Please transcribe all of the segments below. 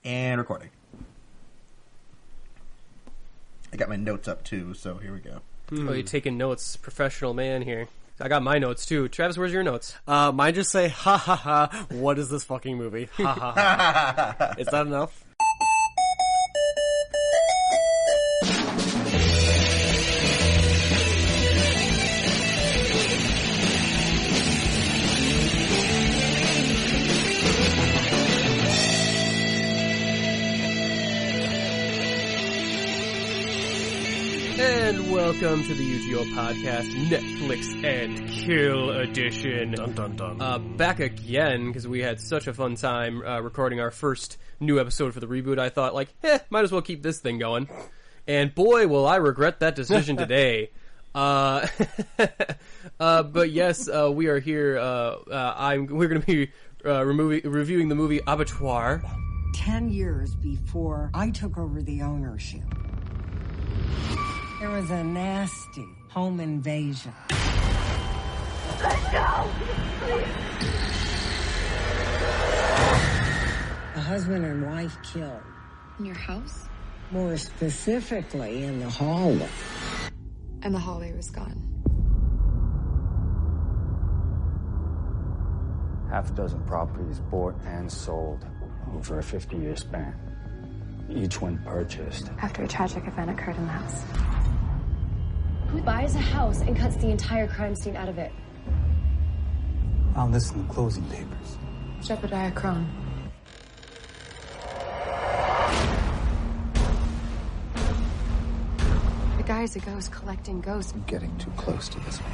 And recording. I got my notes up too, so here we go. Oh, you're taking notes, professional man here. I got my notes too. Travis, where's your notes? Mine just say, ha ha ha, what is this fucking movie? Ha ha ha. Is that enough? And welcome to the UGO podcast, Netflix and Kill edition. Dun dun dun. Back again, because we had such a fun time recording our first new episode for the reboot. I thought, might as well keep this thing going. And boy, will I regret that decision today. But yes, we are here. We're going to be reviewing the movie Abattoir. 10 years before I took over the ownership, there was a nasty home invasion. Let's go! A husband and wife killed. In your house? More specifically, in the hallway. And the hallway was gone. Half a dozen properties bought and sold over a 50-year span. Each one purchased After a tragic event occurred in the house. Who buys a house and cuts the entire crime scene out of it? Found this in the closing papers. Jebediah Crone. The guy's a ghost collecting ghosts. I'm getting too close to this one.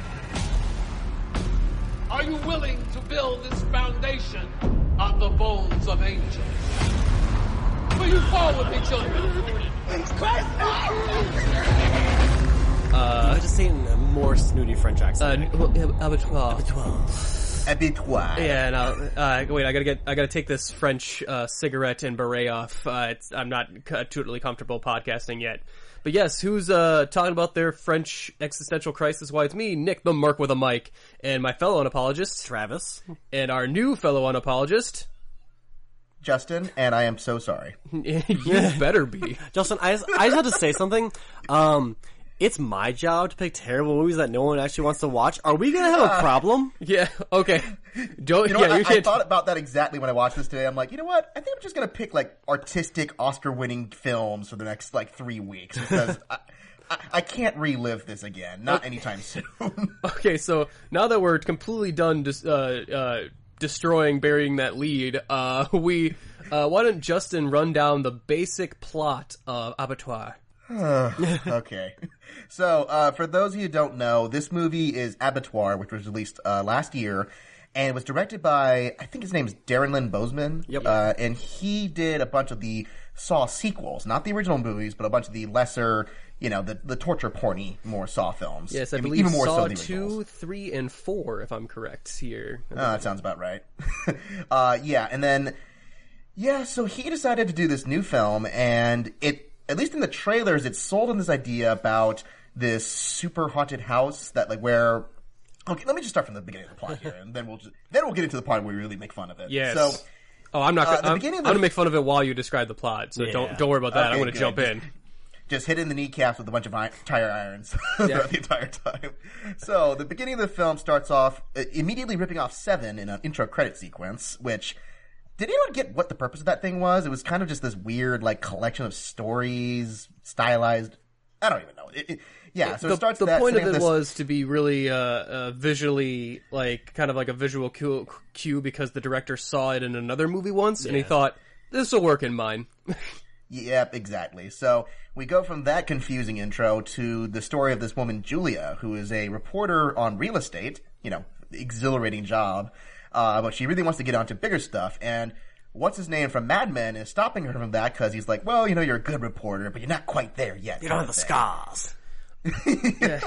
Are you willing to build this foundation on the bones of angels? Will you fall with me, children? Just saying a more snooty French accent. Abattoir. Abattoir. Yeah, no, wait, I gotta take this French cigarette and beret off. I'm not totally comfortable podcasting yet. But yes, who's talking about their French existential crisis? Why, it's me, Nick, the Merc with a mic, and my fellow unapologist, Travis. And our new fellow unapologist, Justin, and I am so sorry. You better be. Justin, I just had to say something. It's my job to pick terrible movies that no one actually wants to watch. Are we going to have a problem? Yeah, okay. I thought about that exactly when I watched this today. I'm like, you know what? I think I'm just going to pick, artistic Oscar-winning films for the next, 3 weeks. Because I can't relive this again. Not anytime soon. Okay, so now that we're completely done burying that lead, why don't Justin run down the basic plot of Abattoir? Okay. So, for those of you who don't know, this movie is Abattoir, which was released last year, and it was directed by, I think his name's Darren Lynn Bousman. Yep. And he did a bunch of the Saw sequels, not the original movies, but a bunch of the lesser, the torture porny more Saw films. Yes, I believe even more Saw so than 2, 3, and 4, if I'm correct here. That sounds about right. So he decided to do this new film, and at least in the trailers, it's sold on this idea about this super haunted house that, where... Okay, let me just start from the beginning of the plot here, and then we'll get into the part where we really make fun of it. Yes. So, I'm going to make fun of it while you describe the plot, so don't worry about that. Okay, I'm going to jump in. Just hit in the kneecaps with a bunch of tire irons throughout the entire time. So, the beginning of the film starts off immediately ripping off Seven in an intro credit sequence, which... Did anyone get what the purpose of that thing was? It was kind of just this weird, collection of stories, stylized... I don't even know. So it starts the that... point of it was to be really visually, kind of like a visual cue because the director saw it in another movie once, and he thought, this will work in mine. Yep, exactly. So we go from that confusing intro to the story of this woman, Julia, who is a reporter on real estate, exhilarating job, but she really wants to get onto bigger stuff, and what's his name from Mad Men is stopping her from that because he's like, well, you're a good reporter, but you're not quite there yet. You don't have the scars. Yeah.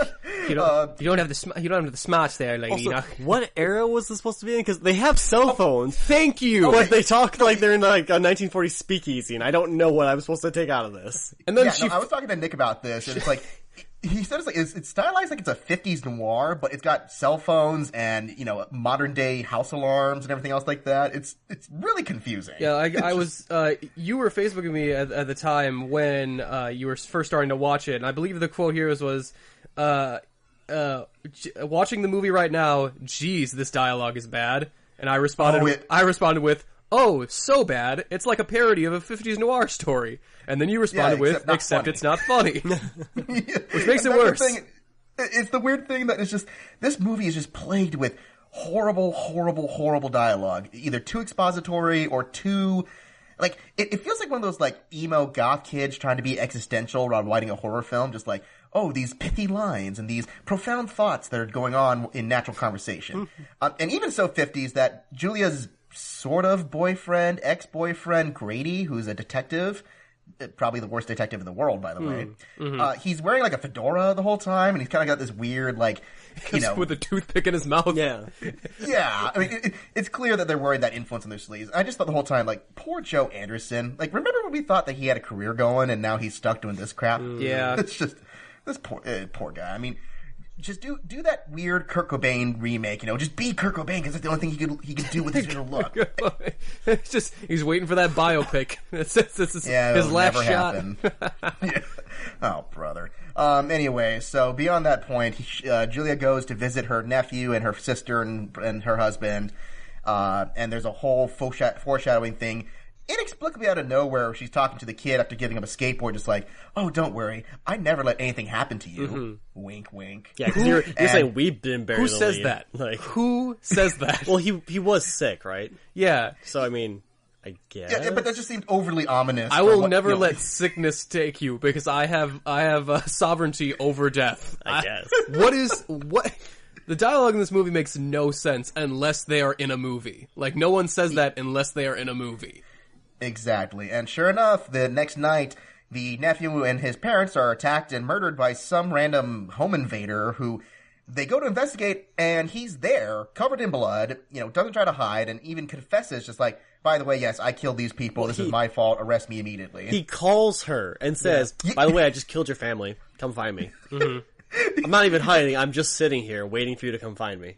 You don't have the smarts there, lady. Also, what era was this supposed to be in? Because they have cell phones. Thank you. But they talk like they're in a 1940s speakeasy, and I don't know what I'm supposed to take out of this. And then I was talking to Nick about this, and it's like He said it's stylized like it's a 50s noir, but it's got cell phones and, modern day house alarms and everything else like that. It's really confusing. Yeah, I was, you were Facebooking me at the time when, you were first starting to watch it, and I believe the quote here was, watching the movie right now, geez, this dialogue is bad. And I responded with, oh, so bad, it's like a parody of a 50s noir story. And then you responded with, except it's not funny. Which makes it worse. It's the weird thing that it's just, this movie is just plagued with horrible, horrible, horrible dialogue. Either too expository or too, like, it feels like one of those, like, emo goth kids trying to be existential while writing a horror film. Just like, oh, these pithy lines and these profound thoughts that are going on in natural conversation. And even so 50s that Julia's sort of boyfriend, ex-boyfriend, Grady, who's a detective, probably the worst detective in the world, by the way. He's wearing like a fedora the whole time, and he's kind of got this weird, like, with a toothpick in his mouth. Yeah. Yeah. I mean, it's clear that they're wearing that influence on their sleeves. I just thought the whole time, like, poor Joe Anderson. Like, remember when we thought that he had a career going, and now he's stuck doing this crap? Yeah. It's just, this poor guy. I mean, just do that weird Kurt Cobain remake, just be Kurt Cobain, because that's the only thing he could do with his inner look. It's just, he's waiting for that biopic. It's his last shot. Yeah. Oh, brother. Anyway, so beyond that point, Julia goes to visit her nephew and her sister and her husband, and there's a whole foreshadowing thing. Inexplicably out of nowhere, she's talking to the kid after giving him a skateboard, just like, oh, don't worry, I never let anything happen to you. Wink, wink. Yeah, because you're saying we didn't bury who the says lead. that? Like, who says that? well, he was sick, right? Yeah. So, I mean, I guess. Yeah, but that just seemed overly ominous. I will never let sickness take you, because I have sovereignty over death. I guess. What? The dialogue in this movie makes no sense unless they are in a movie. Like, no one says that unless they are in a movie. Exactly. And sure enough, the next night, the nephew and his parents are attacked and murdered by some random home invader who they go to investigate, and he's there, covered in blood, doesn't try to hide, and even confesses, just like, by the way, yes, I killed these people, this is my fault, arrest me immediately. He calls her and says, by the way, I just killed your family, come find me. I'm not even hiding, I'm just sitting here waiting for you to come find me.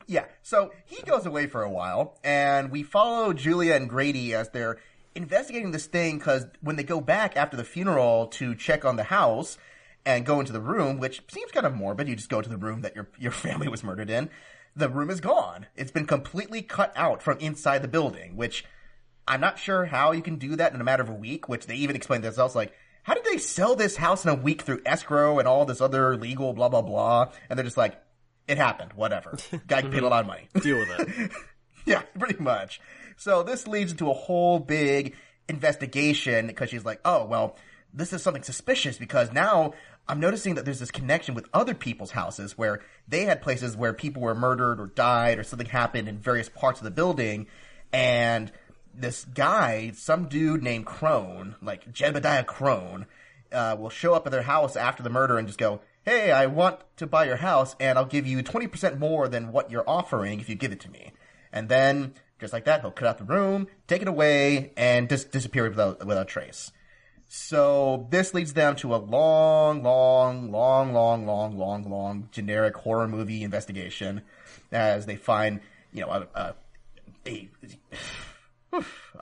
Yeah, so he goes away for a while, and we follow Julia and Grady as they're investigating this thing, because when they go back after the funeral to check on the house and go into the room, which seems kind of morbid, you just go to the room that your family was murdered in, the room is gone. It's been completely cut out from inside the building, which I'm not sure how you can do that in a matter of a week, which they even explained themselves, like, how did they sell this house in a week through escrow and all this other legal blah, blah, blah? And they're just like, it happened, whatever. Guy paid a lot of money. Deal with it. Yeah, pretty much. So this leads into a whole big investigation, because she's like, oh, well, this is something suspicious, because now I'm noticing that there's this connection with other people's houses where they had places where people were murdered or died or something happened in various parts of the building, and this guy, some dude named Crone, like Jebediah Crone, will show up at their house after the murder and just go, hey, I want to buy your house, and I'll give you 20% more than what you're offering if you give it to me. And then, just like that, he'll cut out the room, take it away, and just disappear without trace. So this leads them to a long generic horror movie investigation, as they find,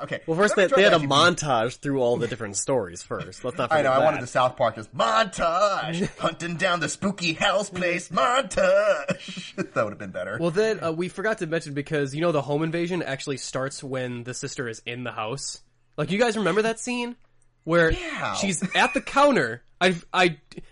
okay. Well, first they had a montage through all the different stories first. Let's not forget I that. wanted the South Park just montage, hunting down the spooky house place montage. That would have been better. Well, then we forgot to mention, because the home invasion actually starts when the sister is in the house. Like, you guys remember that scene where she's at the counter?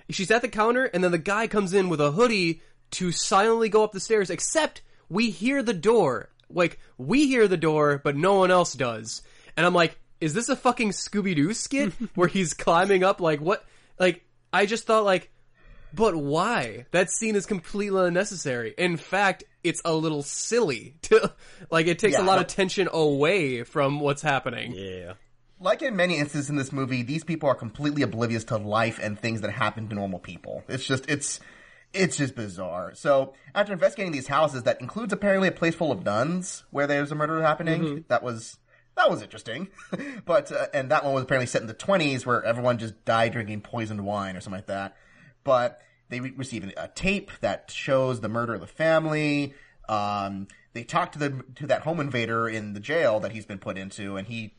She's at the counter, and then the guy comes in with a hoodie to silently go up the stairs. Except we hear the door. Like, we hear the door, but no one else does. And I'm like, is this a fucking Scooby-Doo skit where he's climbing up? Like, what? Like, I just thought, like, but why? That scene is completely unnecessary. In fact, it's a little silly. It takes a lot of tension away from what's happening. Yeah. Like in many instances in this movie, these people are completely oblivious to life and things that happen to normal people. It's just bizarre. So, after investigating these houses, that includes apparently a place full of nuns where there's a murder happening. That was interesting. But, and that one was apparently set in the 20s where everyone just died drinking poisoned wine or something like that. but they receive a tape that shows the murder of the family. They talk to that home invader in the jail that he's been put into, and he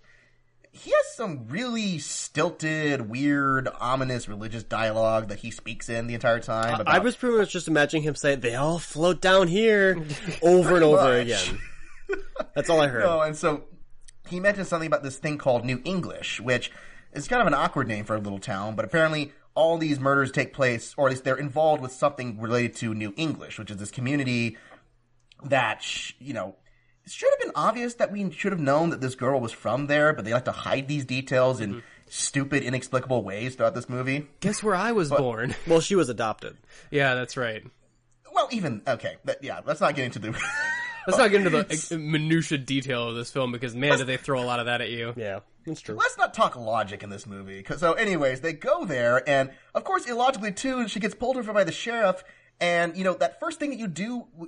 has some really stilted, weird, ominous religious dialogue that he speaks in the entire time. I was pretty much just imagining him say, "They all float down here," over and over again. That's all I heard. No, and so he mentioned something about this thing called New English, which is kind of an awkward name for a little town, but apparently all these murders take place, or at least they're involved with something related to New English, which is this community that, it should have been obvious that we should have known that this girl was from there, but they like to hide these details in stupid, inexplicable ways throughout this movie. Guess where I was born? Well, she was adopted. Yeah, that's right. Well, let's not get into the... Let's not get into the minutiae detail of this film, because, man, did they throw a lot of that at you. Yeah, that's true. Let's not talk logic in this movie. So anyways, they go there, and of course, illogically, too, she gets pulled over by the sheriff, and, that first thing that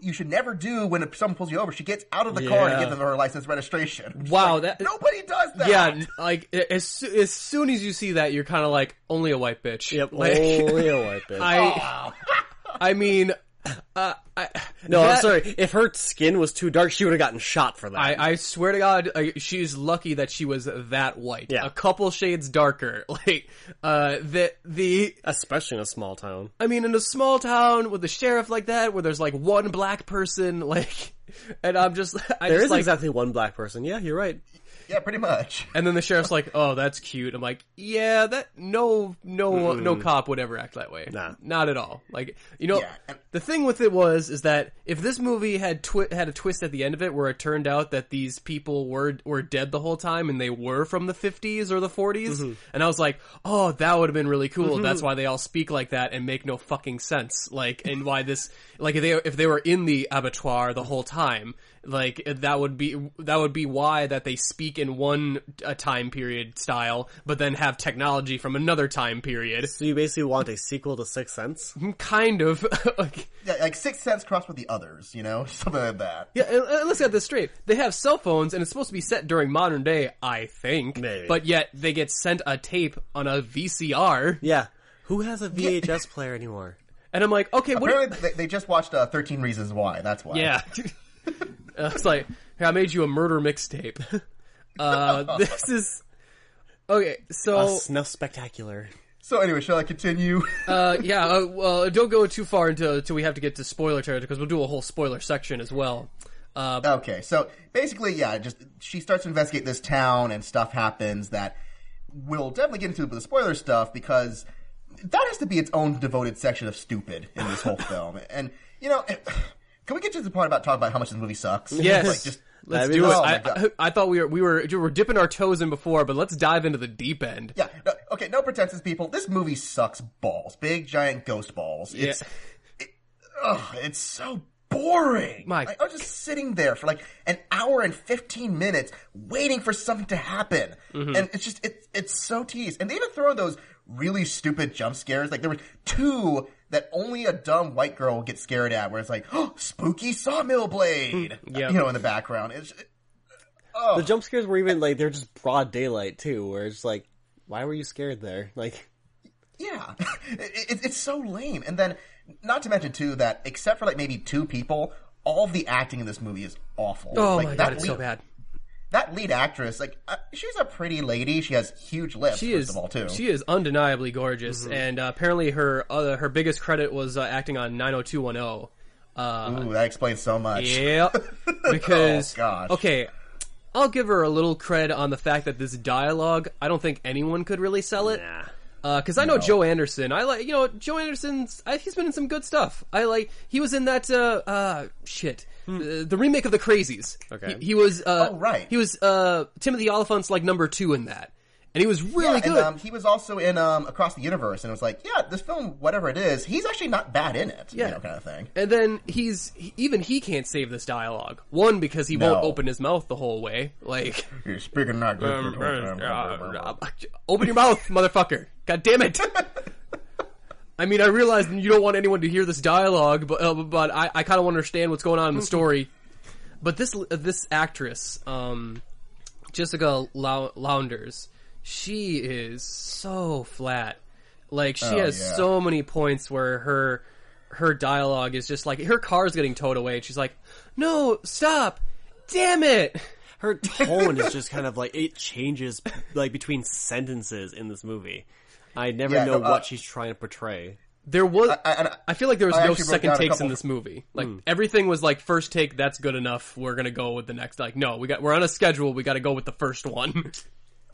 you should never do when someone pulls you over, she gets out of the car to give them her license registration. Wow. Nobody does that! Yeah, like, as soon as you see that, you're kind of like, only a white bitch. Yep, like, only a white bitch. I mean... I'm sorry. If her skin was too dark, she would have gotten shot for that. I swear to God, she's lucky that she was that white. Yeah. A couple shades darker. Like, especially in a small town. I mean, in a small town with a sheriff like that, where there's like one black person, like, and there is exactly one black person. Yeah, you're right. Yeah, pretty much. And then the sheriff's like, "Oh, that's cute." I'm like, "Yeah, no cop would ever act that way. Nah, not at all." Like, the thing with it is that if this movie had a twist at the end of it, where it turned out that these people were dead the whole time and they were from the 50s or the 40s, and I was like, "Oh, that would have been really cool." That's why they all speak like that and make no fucking sense. Like, and why this, like, if they were in the abattoir the whole time. Like, that would be why that they speak in one time period style, but then have technology from another time period. So you basically want a sequel to Sixth Sense? Kind of. Yeah, like Sixth Sense crossed with the others, something like that. Yeah, and let's get this straight. They have cell phones, and it's supposed to be set during modern day, I think. Maybe. But yet, they get sent a tape on a VCR. Yeah. Who has a VHS player anymore? And I'm like, okay, apparently they just watched 13 Reasons Why, that's why. Yeah. It's like, hey, I made you a murder mixtape. This is... Okay, so... Snuff Spectacular. So anyway, shall I continue? Well, don't go too far until we have to get to spoiler territory, because we'll do a whole spoiler section as well. Okay, so basically, she starts to investigate this town, and stuff happens that we'll definitely get into the spoiler stuff, because that has to be its own devoted section of stupid in this whole film. And, can we get to the part talking about how much this movie sucks? Yes. Let's do it. I thought we were dipping our toes in before, but let's dive into the deep end. Yeah. Okay, no pretenses, people. This movie sucks balls. Big, giant ghost balls. Yeah. It's so boring. Mike. I was just sitting there for like an hour and 15 minutes waiting for something to happen. And it's so tedious. And they even throw in those really stupid jump scares. Like, there were two that only a dumb white girl gets scared at, where it's like, oh, spooky sawmill blade, in the background. The jump scares were even, like, they're just broad daylight, too, where it's like, why were you scared there? Like... Yeah. It's so lame. And then, not to mention, too, that except for, like, maybe two people, all of the acting in this movie is awful. Oh, like, my God, it's so bad. That lead actress, like, she's a pretty lady. She has huge lips, first of all, too. She is undeniably gorgeous, and apparently her biggest credit was acting on 90210. Ooh, that explains so much. Yeah, because... Oh, gosh. Okay, I'll give her a little cred on the fact that this dialogue, I don't think anyone could really sell it. Nah. Because I know Joe Anderson. I like, Joe Anderson's, he's been in some good stuff. He was in that, the remake of The Crazies. Okay. He was, right. He was, Timothy Oliphant's, like, number 2 in that. And he was really good. And, he was also in, Across the Universe, and it was like, yeah, this film, whatever it is, he's actually not bad in it, kind of thing. And then even he can't save this dialogue. One, because he won't open his mouth the whole way. Like, you're speaking not good. Open your mouth, motherfucker. God damn it. I mean, I realize you don't want anyone to hear this dialogue, but I kind of understand what's going on in the story. But this actress, Jessica Lounders, she is so flat. Like, she has so many points where her dialogue is just like, her car's getting towed away, and she's like, no, stop, damn it. Her tone is just kind of like, it changes like between sentences in this movie. I never know what she's trying to portray. There was, I feel like there was no second takes in this movie. Like, everything was like, first take, that's good enough, we're gonna go with the next. Like, no, we're on a schedule, we gotta go with the first one.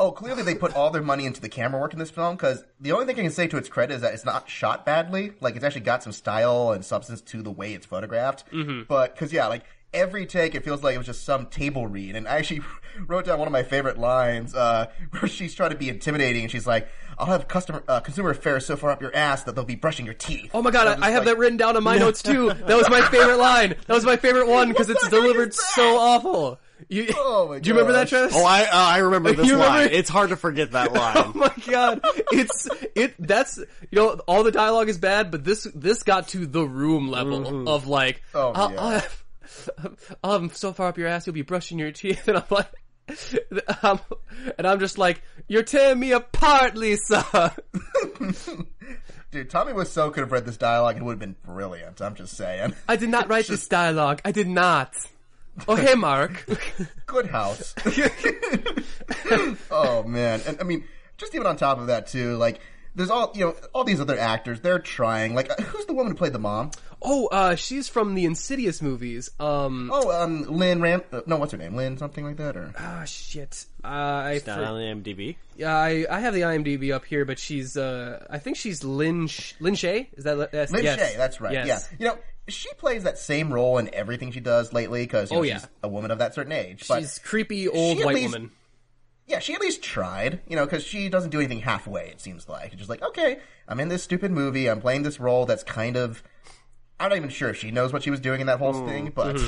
Oh, clearly they put all their money into the camera work in this film, because the only thing I can say to its credit is that it's not shot badly. Like, it's actually got some style and substance to the way it's photographed. But, because, yeah, like, every take, it feels like it was just some table read. And I actually wrote down one of my favorite lines, where she's trying to be intimidating, and she's like, I'll have consumer affairs so far up your ass that they'll be brushing your teeth. Oh my god, I have that written down in my notes too. That was my favorite line. That was my favorite one, because it's delivered so awful. Do you remember that, Travis? Oh, I remember this line. It's hard to forget that line. Oh my god. That's, all the dialogue is bad, but this got to the room level of like, I'll have so far up your ass, you'll be brushing your teeth, and I'm like, and I'm just like, you're tearing me apart, Lisa. Dude, Tommy Wiseau could have read this dialogue and it would have been brilliant. I'm just saying. I did not write this dialogue. I did not. Oh, hey, Mark. Good house. Oh, man. And, I mean, just even on top of that, too, like, there's all these other actors, they're trying. Like, who's the woman who played the mom? Oh, she's from the Insidious movies. Lynn no, what's her name? Lynn something like that, or? Ah, shit. It's not on the IMDb? Yeah, I have the IMDb up here, but she's, I think she's Lynn Shay? Is that, Lynn Shay, that's right, yes. Yeah. She plays that same role in everything she does lately, because she's a woman of that certain age. But she's creepy old white woman. Yeah, she at least tried, because she doesn't do anything halfway, it seems like. It's just like, okay, I'm in this stupid movie, I'm playing this role that's kind of... I'm not even sure if she knows what she was doing in that whole thing, but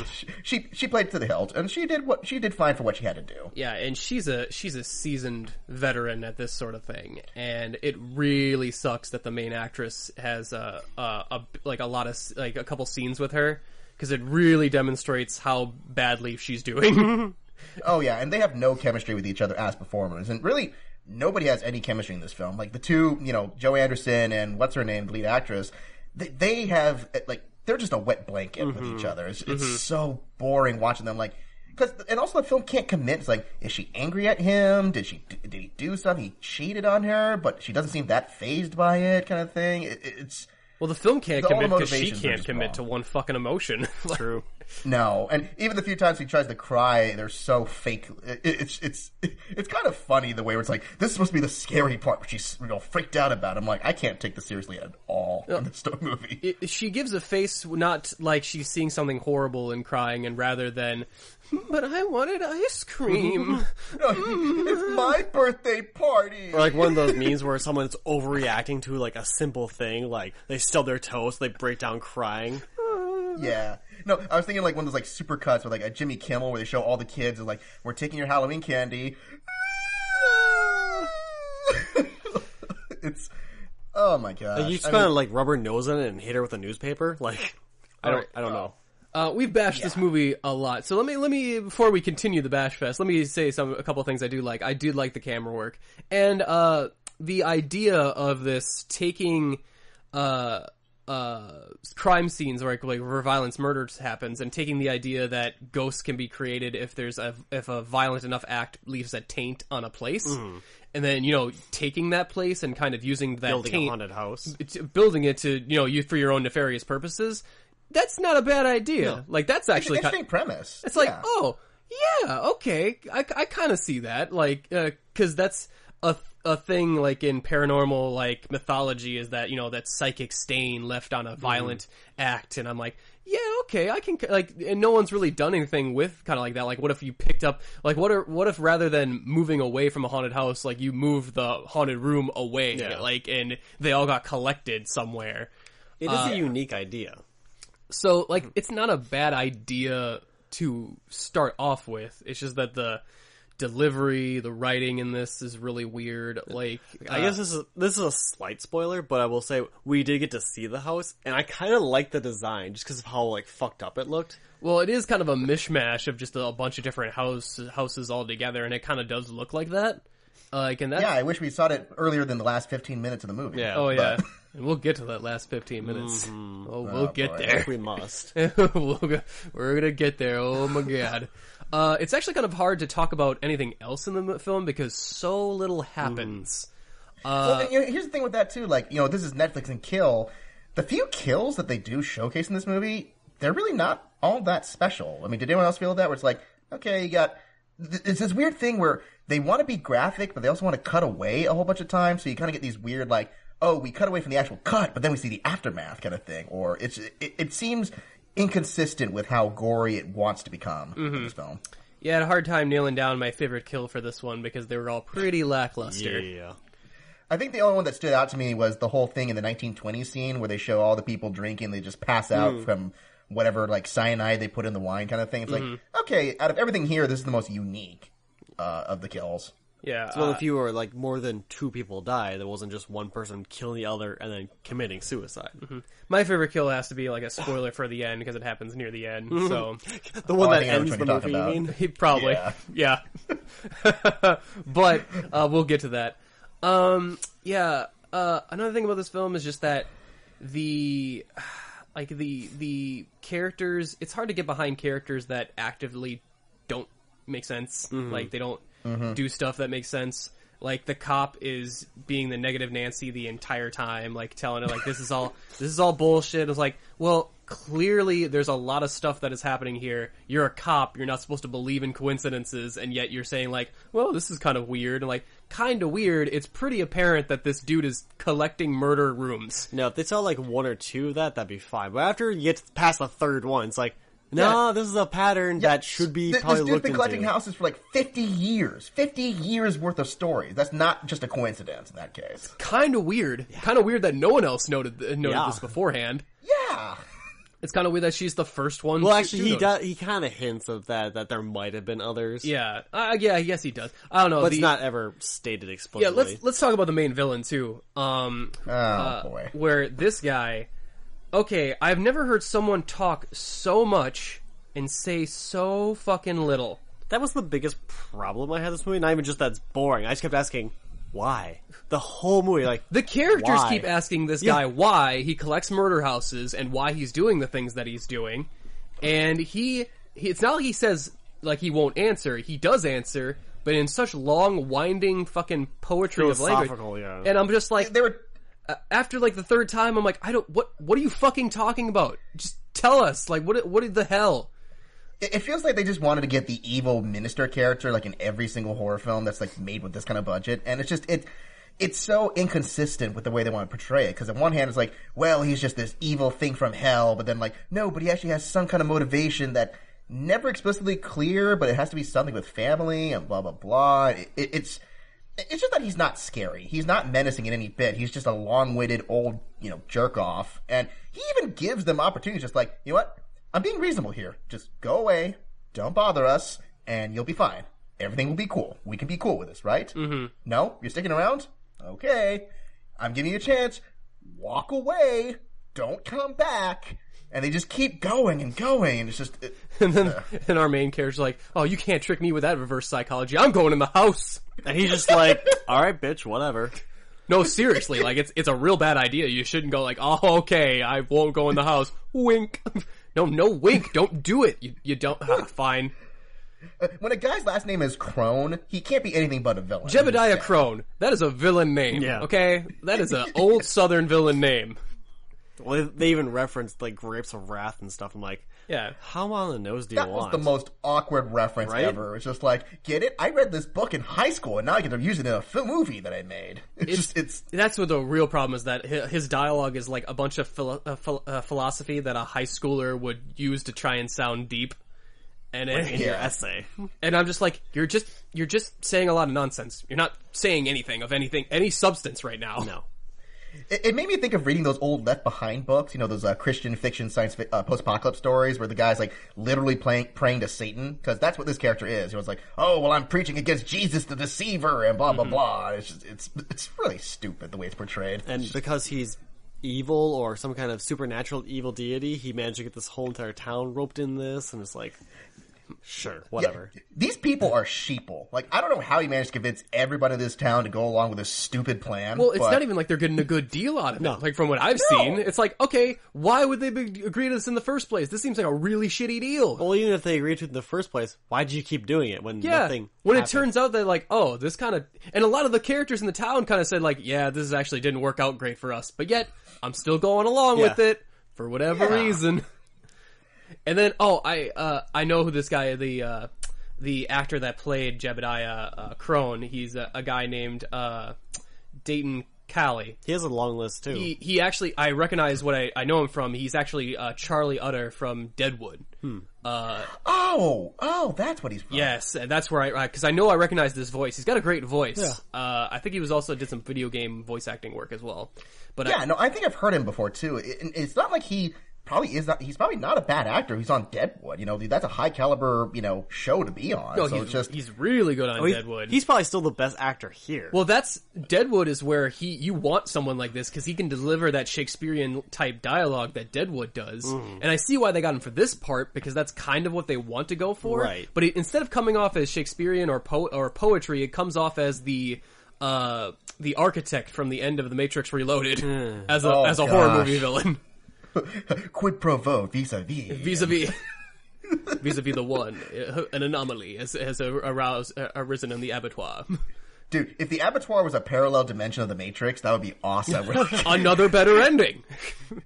she played to the hilt, and she did fine for what she had to do. Yeah, and she's a seasoned veteran at this sort of thing, and it really sucks that the main actress has a couple scenes with her, because it really demonstrates how badly she's doing. Oh yeah, and they have no chemistry with each other as performers, and really nobody has any chemistry in this film. Like the two, Joe Anderson and what's her name, the lead actress. They have, like, they're just a wet blanket with each other. It's so boring watching them, like, and also the film can't commit. It's like, is she angry at him? Did he do something? He cheated on her, but she doesn't seem that fazed by it, kind of thing. Well, the film can't commit because she can't commit to one fucking emotion. True. No, and even the few times he tries to cry, they're so fake. It's kind of funny the way where it's like, this is supposed to be the scary part, but she's freaked out about it. I'm like, I can't take this seriously at all in this movie. She gives a face not like she's seeing something horrible and crying, and rather than, but I wanted ice cream. It's my birthday party. Or like one of those memes where someone's overreacting to like a simple thing, like they stub their toes, so they break down crying. Yeah. No, I was thinking like one of those like super cuts with like a Jimmy Kimmel where they show all the kids and like, we're taking your Halloween candy. It's, oh my god. Like you just kind of like rubber nose in it and hit her with a newspaper. Like, I don't know. We've bashed this movie a lot, so let me before we continue the bash fest, let me say a couple of things I do like. I do like the camera work, and the idea of this taking crime scenes where violence, murder happens, and taking the idea that ghosts can be created if a violent enough act leaves a taint on a place, and then taking that place and kind of using that building taint, a haunted house, building it to you for your own nefarious purposes. That's not a bad idea. No. Like that's actually it's an interesting premise. It's like, oh yeah, okay, I kind of see that. Like, because that's a thing like in paranormal like mythology is that that psychic stain left on a violent act, and I'm like, yeah, okay, I can like, and no one's really done anything with kind of like that. Like, what if you picked up like what if rather than moving away from a haunted house, like you moved the haunted room away, like, and they all got collected somewhere. It is a unique idea. So, like, it's not a bad idea to start off with. It's just that the delivery, the writing in this is really weird. Like, I guess this is a slight spoiler, but I will say we did get to see the house, and I kind of like the design just because of how like fucked up it looked. Well, it is kind of a mishmash of just a bunch of different houses all together, and it kind of does look like that. And that's, Yeah, I wish we saw it earlier than the last 15 minutes of the movie. Yeah. oh But- yeah, and we'll get to that last 15 minutes. We'll get boy. there. We must. We're gonna get there. Oh my god. It's actually kind of hard to talk about anything else in the film because so little happens. Well, and, here's the thing with that too. Like, this is Netflix and kill. The few kills that they do showcase in this movie, they're really not all that special. I mean, did anyone else feel that? Where it's like, okay, you got it's this weird thing where they want to be graphic, but they also want to cut away a whole bunch of times. So you kind of get these weird, like, oh, we cut away from the actual cut, but then we see the aftermath kind of thing. Or it seems inconsistent with how gory it wants to become in this film. Yeah, I had a hard time nailing down my favorite kill for this one because they were all pretty lackluster. Yeah. I think the only one that stood out to me was the whole thing in the 1920s scene where they show all the people drinking, they just pass out from whatever, like, cyanide they put in the wine kind of thing. It's like, okay, out of everything here, this is the most unique of the kills. Yeah. It's one of the few where, like, more than 2 people die. There wasn't just one person killing the other and then committing suicide. My favorite kill has to be like a spoiler for the end because it happens near the end. So The one I that think I know which ends the one you're movie, you talking mean? he probably, yeah. But we'll get to that. Another thing about this film is just that the characters. It's hard to get behind characters that actively don't make sense. Like they don't do stuff that makes sense. Like the cop is being the negative Nancy the entire time, like telling her like this is all bullshit. It's like, well, clearly there's a lot of stuff that is happening here. You're a cop, you're not supposed to believe in coincidences, and yet you're saying like, well, this is kind of weird. And like, kind of weird, it's pretty apparent that this dude is collecting murder rooms. No, if they tell, like, 1 or 2 of that'd be fine. But after you get past the third one, it's like, no, this is a pattern that should be probably This dude's looked been collecting into. houses for like 50 years. 50 years worth of stories. That's not just a coincidence in that case. Kind of weird. Kind of weird that no one else noted Yeah. this beforehand. Yeah. It's kind of weird that she's the first one. Well, to actually, notice. he kind of hints of that there might have been others. Yeah, yeah, I guess he does. I don't know. But it's not ever stated Yeah, explicitly. let's talk about the main villain too. Boy. Where this guy, okay, I've never heard someone talk so much and say so fucking little. That was the biggest problem I had with this movie. Not even just that's boring. I just kept asking, why? The whole movie, like, The characters why? keep asking this guy why he collects murder houses and why he's doing the things that he's doing, and he it's not like he says like he won't answer. He does answer, but in such long, winding fucking poetry of language. Philosophical, yeah. And I'm just like, They were after like the third time, I'm like, what are you fucking talking about? Just tell us, like, what the hell? It feels like they just wanted to get the evil minister character like in every single horror film that's like made with this kind of budget, and it's just it's so inconsistent with the way they want to portray it. Because on one hand, it's like, well, he's just this evil thing from hell, but then like, no, but he actually has some kind of motivation that never explicitly clear, but it has to be something with family and blah blah blah. It's just that he's not scary. He's not menacing in any bit. He's just a long-witted old jerk off, and he even gives them opportunities. Just like, you know what? I'm being reasonable here. Just go away. Don't bother us, and you'll be fine. Everything will be cool. We can be cool with this, right? Mm-hmm. No? You're sticking around? Okay. I'm giving you a chance. Walk away. Don't come back. And they just keep going and going, and it's just... And then and our main character's like, oh, you can't trick me with that reverse psychology. I'm going in the house. And he's just like, alright, bitch, whatever. No, seriously, like, it's a real bad idea. You shouldn't go like, oh, okay, I won't go in the house. Wink. No wink. Don't do it. You don't. Fine. When a guy's last name is Crone, he can't be anything but a villain. Jebediah Crone. That is a villain name. Yeah. Okay? That is an old Southern villain name. Well, they even referenced, like, Grapes of Wrath and stuff. I'm like, Yeah. how on the nose do you That was want? the most awkward reference Right? ever. It's just like, get it? I read this book in high school, and now I get to use it in a movie that I made. That's what the real problem is, that his dialogue is like a bunch of philosophy that a high schooler would use to try and sound deep. And in your essay. And I'm just like, you're just saying a lot of nonsense. You're not saying anything of any substance right now. No. It made me think of reading those old Left Behind books, those Christian fiction science post-apocalypse stories where the guy's like literally praying to Satan, because that's what this character is. He was like, oh, well, I'm preaching against Jesus the deceiver and blah, blah, blah. It's really stupid the way it's portrayed. And because he's evil or some kind of supernatural evil deity, he managed to get this whole entire town roped in this, and it's like... Sure, whatever. Yeah, these people are sheeple. Like, I don't know how he managed to convince everybody in this town to go along with this stupid plan. Well, it's not even like they're getting a good deal out of it. Like, from what I've seen, it's like, okay, why would they agree to this in the first place? This seems like a really shitty deal. Well, even if they agreed to it in the first place, why did you keep doing it when nothing when happened? it turns out that, like, oh, this kind of... And a lot of the characters in the town kind of said, like, yeah, this actually didn't work out great for us. But yet, I'm still going along with it for whatever reason. And then, I know who this guy, the actor that played Jebediah Crone. He's a guy named Dayton Cali. He has a long list, too. He actually, I recognize what I know him from. He's actually Charlie Utter from Deadwood. That's what he's from. Yes, and that's where because I know I recognize this voice. He's got a great voice. Yeah. I think he did some video game voice acting work as well. But I think I've heard him before too. It's not like he probably is not. He's probably not a bad actor. He's on Deadwood. You know, that's a high caliber show to be on. No, so he's really good on Deadwood. He's probably still the best actor here. Well, Deadwood is where you want someone like this because he can deliver that Shakespearean type dialogue that Deadwood does. And I see why they got him for this part because that's kind of what they want to go for. Right. But instead of coming off as Shakespearean or poetry, it comes off as the architect from the end of The Matrix Reloaded as a horror movie villain. Quid pro quo, vis-a-vis. Vis-a-vis the one. An anomaly has arisen in the Abattoir. Dude, if the Abattoir was a parallel dimension of the Matrix, that would be awesome. Another better ending.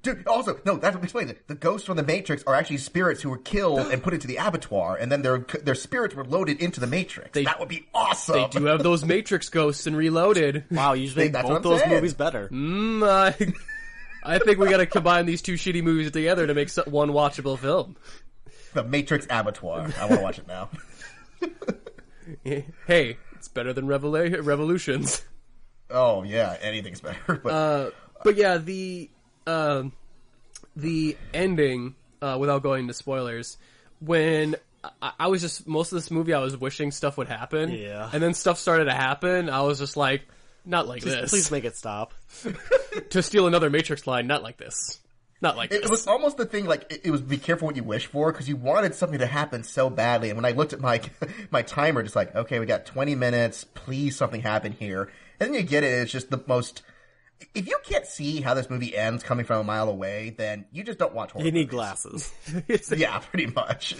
Dude, also, no, that's what explains it. The ghosts from the Matrix are actually spirits who were killed and put into the Abattoir, and then their spirits were loaded into the Matrix. That would be awesome. They do have those Matrix ghosts in Reloaded. Wow, you just make both those movies better. I think we gotta combine these two shitty movies together to make one watchable film. The Matrix Abattoir. I want to watch it now. Hey, it's better than Revolutions. Oh yeah, anything's better. But yeah, the ending, without going into spoilers, when I was just most of this movie, I was wishing stuff would happen. Yeah, and then stuff started to happen. I was just like, not like this. Please make it stop. To steal another Matrix line, not like this. Not like this. It was almost the thing, like, it was be careful what you wish for, because you wanted something to happen so badly. And when I looked at my timer, just like, okay, we got 20 minutes, please something happen here. And then you get it, it's just the most... If you can't see how this movie ends coming from a mile away, then you just don't watch horror You need movies. Glasses. Yeah, pretty much.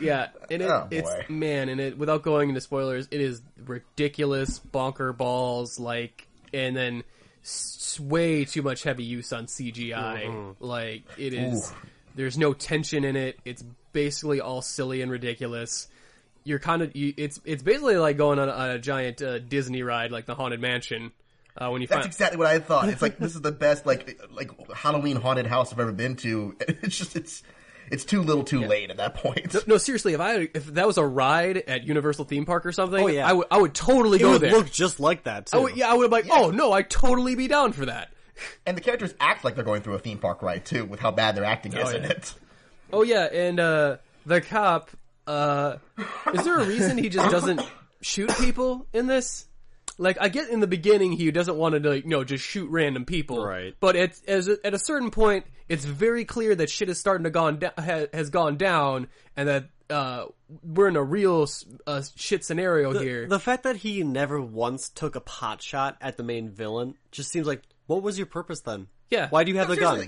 Yeah, and without going into spoilers, it is ridiculous, bonker balls, and then way too much heavy use on CGI. Mm-hmm. Like, it is, there's no tension in it. It's basically all silly and ridiculous. You're it's basically like going on a giant Disney ride, like the Haunted Mansion. That's exactly what I thought. It's like, this is the best, like Halloween haunted house I've ever been to. It's just, it's too little too late at that point. No, seriously, if that was a ride at Universal Theme Park or something, I would totally go there. It would look just like that, too. I would have oh no, I'd totally be down for that. And the characters act like they're going through a theme park ride, too, with how bad their acting is in it. Oh yeah, and the cop, is there a reason he just doesn't shoot people in this? Like, I get in the beginning he doesn't want to, just shoot random people. Right. But at a certain point, it's very clear that shit is starting to has gone down, and that we're in a real shit scenario here. The fact that he never once took a pot shot at the main villain just seems like, what was your purpose then? Yeah. Why do you have the gun?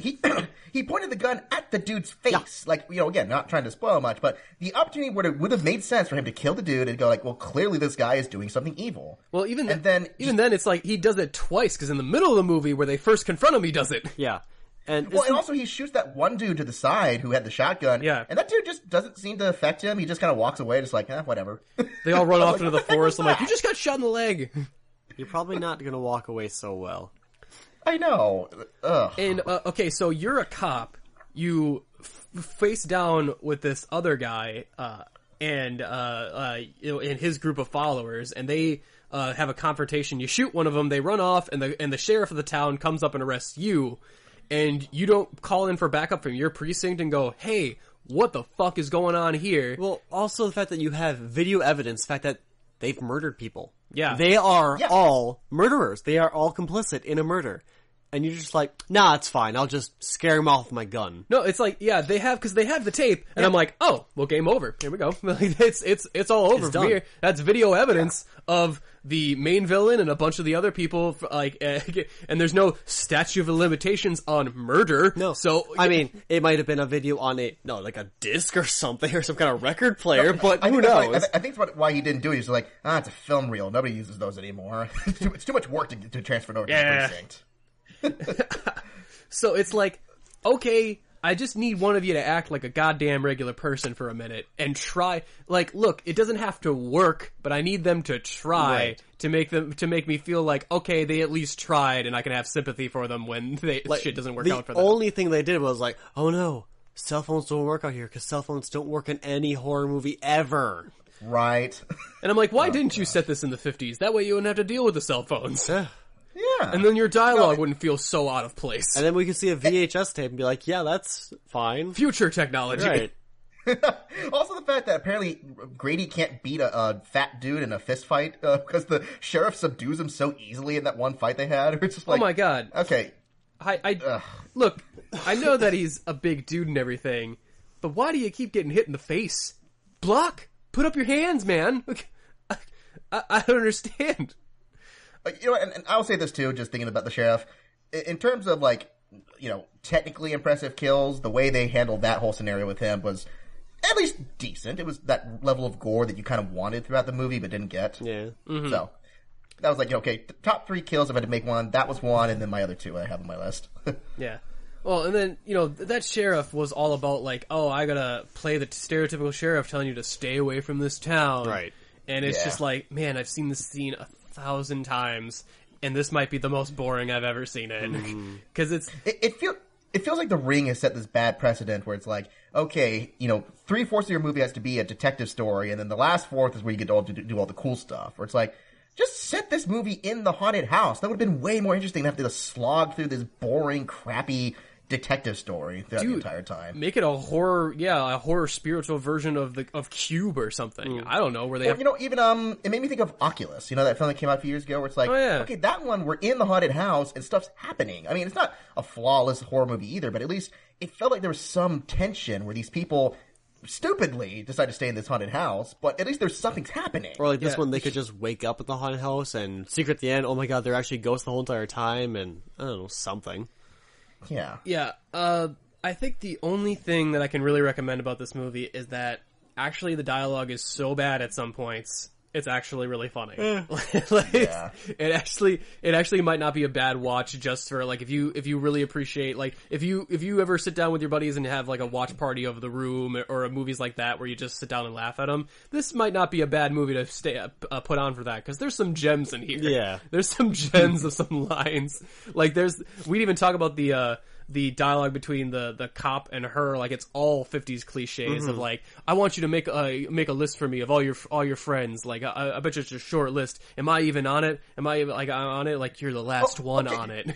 He pointed the gun at the dude's face. Yeah. Like, again, not trying to spoil much, but the opportunity would have made sense for him to kill the dude and go like, well, clearly this guy is doing something evil. Well, even then, it's like he does it twice, because in the middle of the movie where they first confront him, he does it. Yeah. And also he shoots that one dude to the side who had the shotgun. Yeah. And that dude just doesn't seem to affect him. He just kind of walks away, just like, whatever. They all run off into the forest. I'm like, you just got shot in the leg. You're probably not going to walk away so well. I know. Ugh. And, okay, so you're a cop. You face down with this other guy, and his group of followers, and they have a confrontation. You shoot one of them, they run off, and the sheriff of the town comes up and arrests you, and you don't call in for backup from your precinct and go, hey, what the fuck is going on here? Well, also the fact that you have video evidence, the fact that they've murdered people. Yeah. They are all murderers. They are all complicit in a murder. and you're just like, nah, it's fine. I'll just scare him off with my gun. No, it's like, yeah, they have the tape, and I'm like, oh, well, game over. Here we go. It's all over from here. That's video evidence of the main villain and a bunch of the other people, like, and there's no statute of limitations on murder. No. So, I mean, it might have been a video on like a disc or something, or some kind of record player, but who knows? I think that's why he didn't do it. He's like, it's a film reel. Nobody uses those anymore. It's too much work to transfer it over to the precinct. So it's like, okay, I just need one of you to act like a goddamn regular person for a minute and try. Like, look, it doesn't have to work, but I need them to try to make me feel like, okay, they at least tried, and I can have sympathy for them when shit doesn't work out for them. The only thing they did was like, oh no, cell phones don't work out here because cell phones don't work in any horror movie ever. Right. And I'm like, why didn't you set this in the 50s? That way you wouldn't have to deal with the cell phones. Yeah. And then your dialogue wouldn't feel so out of place. And then we could see a VHS tape and be like, yeah, that's fine. Future technology. Right. Also the fact that apparently Grady can't beat a fat dude in a fist fight because the sheriff subdues him so easily in that one fight they had. It's just like, oh my god. Okay. Look, I know that he's a big dude and everything, but why do you keep getting hit in the face? Block! Put up your hands, man! I don't understand. You know, and I'll say this too, just thinking about the sheriff. In terms of, like, you know, technically impressive kills, the way they handled that whole scenario with him was at least decent. It was that level of gore that you kind of wanted throughout the movie but didn't get. Yeah. Mm-hmm. So, that was like, okay, top 3 kills if I had to make one. That was one, and then my other 2 I have on my list. Yeah. Well, and then, you know, that sheriff was all about, like, oh, I gotta play the stereotypical sheriff telling you to stay away from this town. Right. And it's just like, man, I've seen this scene 1,000 times, and this might be the most boring I've ever seen it. Because It feels like The Ring has set this bad precedent where it's like, okay, you know, 3/4 of your movie has to be a detective story, and then the last fourth is where you get to do all the cool stuff. Where it's like, just set this movie in the haunted house. That would have been way more interesting than have to slog through this boring, crappy detective story throughout the entire time. Make it a horror spiritual version of Cube or something. I don't know where they have. You know, even it made me think of Oculus. You know that film that came out a few years ago where it's like, okay, that one we're in the haunted house and stuff's happening. I mean, it's not a flawless horror movie either, but at least it felt like there was some tension where these people stupidly decide to stay in this haunted house, but at least there's something's happening. Or like this one, they could just wake up at the haunted house and secret at the end, oh my god, they're actually ghosts the whole entire time, and I don't know, something. Yeah. Yeah. I think the only thing that I can really recommend about this movie is that actually the dialogue is so bad at some points, it's actually really funny. It actually might not be a bad watch just for, like, if you really appreciate, like, if you ever sit down with your buddies and have, like, a watch party of The Room or movies like that where you just sit down and laugh at them, this might not be a bad movie to put on for that, because there's some gems in here. Yeah. There's some gems of some lines. Like, we'd even talk about the dialogue between the cop and her, like, it's all 50s cliches of, like, I want you to make a list for me of all your friends. Like, I bet you it's a short list. Am I even on it? Am I even, like, on it? Like, you're the last one on it.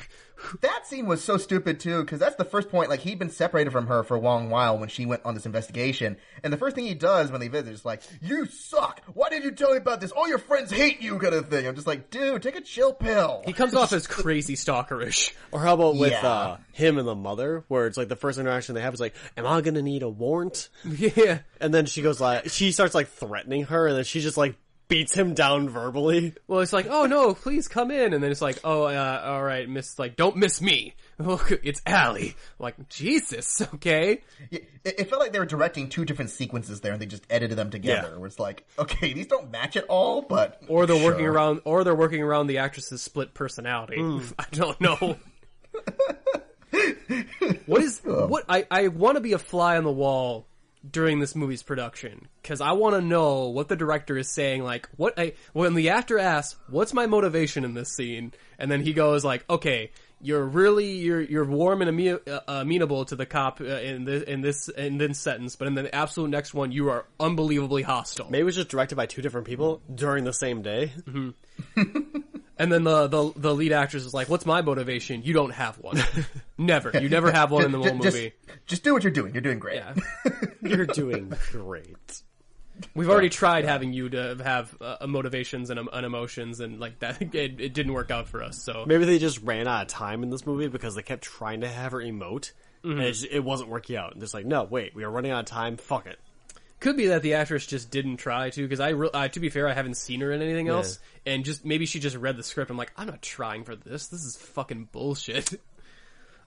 That scene was so stupid too, because that's the first point, like, he'd been separated from her for a long while when she went on this investigation, and the first thing he does when they visit is like, you suck! Why did you tell me about this? All your friends hate you, kind of thing. I'm just like, dude, take a chill pill. He comes off as crazy stalkerish. Or how about with him and the mother, where it's like the first interaction they have is like, am I gonna need a warrant? Yeah. And then she starts like threatening her, and then she just like beats him down verbally. Well, it's like, oh no, please come in. And then it's like, oh, all right, don't miss me. It's Allie. I'm like, Jesus, okay. Yeah, it felt like they were directing 2 different sequences there, and they just edited them together. Yeah. Where it's like, okay, these don't match at all, but or they're working around the actress's split personality. I don't know. I want to be a fly on the wall during this movie's production, because I want to know what the director is saying. Like, when the actor asks, "What's my motivation in this scene?" and then he goes like, "Okay, you're warm and amenable to the cop in this sentence, but in the absolute next one, you are unbelievably hostile." Maybe it was just directed by 2 different people during the same day. Mm-hmm. And then the lead actress is like, "What's my motivation?" You don't have one. Never. You never have one in the whole movie. Just do what you're doing. You're doing great. Yeah. You're doing great. We've already tried having you to have motivations and emotions, and like that, it didn't work out for us. So maybe they just ran out of time in this movie because they kept trying to have her emote, and it wasn't working out. And just like, no, wait, we are running out of time. Fuck it. Could be that the actress just didn't try to, because to be fair, I haven't seen her in anything else, and just maybe she just read the script. I'm like, I'm not trying for this. This is fucking bullshit.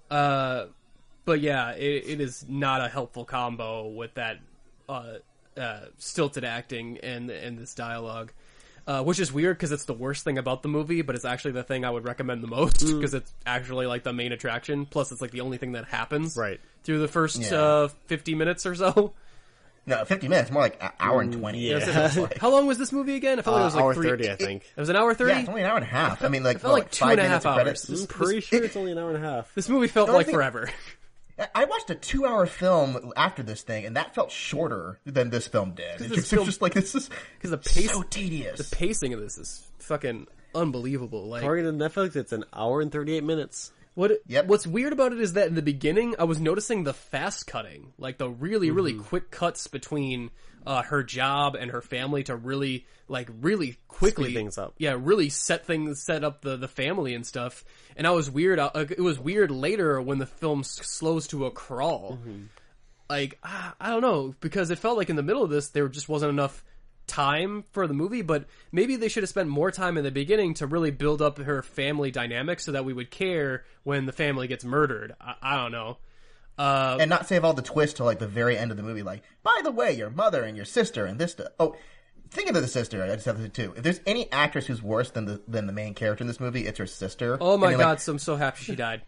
But yeah, it is not a helpful combo with that stilted acting and this dialogue, which is weird because it's the worst thing about the movie, but it's actually the thing I would recommend the most because it's actually like the main attraction. Plus, it's like the only thing that happens through the first 50 minutes or so. No, 50 minutes, more like an hour and 20. Yeah. How long was this movie again? I felt like it was like hour 30, I think. It was an hour 30? Yeah, it's only an hour and a half. I mean, like, it felt like 2.5 hours. I'm pretty sure it's only an hour and a half. This movie felt like forever. I watched a 2-hour film after this thing, and that felt shorter than this film did. It's just like, this is so tedious. The pacing of this is fucking unbelievable. Like, according to Netflix, it's an hour and 38 minutes. What's weird about it is that in the beginning, I was noticing the fast cutting, like the really, really quick cuts between her job and her family to really quickly speed things up. Yeah, really set up the family and stuff. And I was weird. It was weird later when the film slows to a crawl. Like, I don't know, because it felt like in the middle of this, there just wasn't enough time for the movie, but maybe they should have spent more time in the beginning to really build up her family dynamic so that we would care when the family gets murdered. I don't know. And not save all the twists till like the very end of the movie, like, by the way, your mother and your sister and this stuff. Oh, thinking of the sister, I just have to say too. If there's any actress who's worse than the main character in this movie, it's her sister. Oh my god, so I'm so happy she died.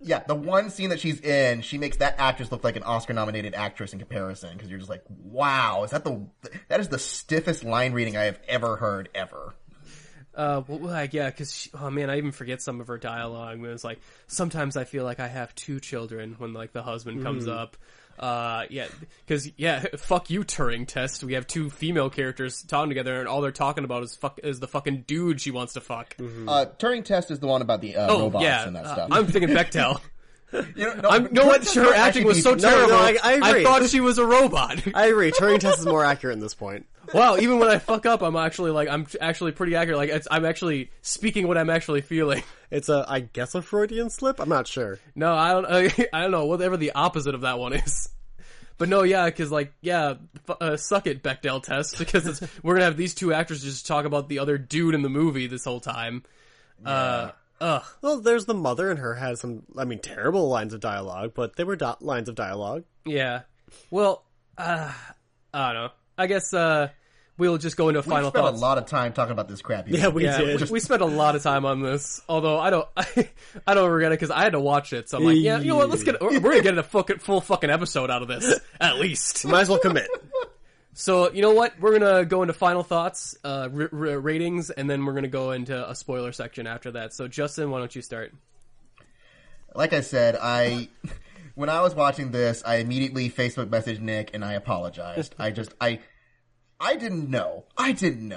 Yeah, the one scene that she's in, she makes that actress look like an Oscar-nominated actress in comparison, because you're just like, wow, that is the stiffest line reading I have ever heard, ever. Yeah, because, oh man, I even forget some of her dialogue. It was like, sometimes I feel like I have two children when, like, the husband comes up. Because fuck you, Turing test. We have two female characters talking together, and all they're talking about is the fucking dude she wants to fuck. Turing test is the one about the robots and that stuff. I'm thinking Bechdel. What? Her acting was so terrible. I agree. I thought she was a robot. I agree. Turing test is more accurate at this point. Wow, even when I fuck up, I'm actually pretty accurate. Like, I'm actually speaking what I'm actually feeling. It's I guess a Freudian slip? I'm not sure. No, I don't know, whatever the opposite of that one is. But no, yeah, because, like, suck it, Bechdel test, because we're gonna have these two actors just talk about the other dude in the movie this whole time. Well, there's the mother, and her has some, terrible lines of dialogue, but they were lines of dialogue. Yeah. Well, I don't know. I guess, we'll just go into final thoughts. We spent a lot of time talking about this crap. Yeah, we did. We spent a lot of time on this. Although I don't regret it because I had to watch it. So I'm like, yeah, you know what? We're gonna get a full fucking episode out of this at least. Might as well commit. So you know what? We're gonna go into final thoughts, ratings, and then we're gonna go into a spoiler section after that. So Justin, why don't you start? Like I said, when I was watching this, I immediately Facebook messaged Nick and I apologized. I didn't know. I think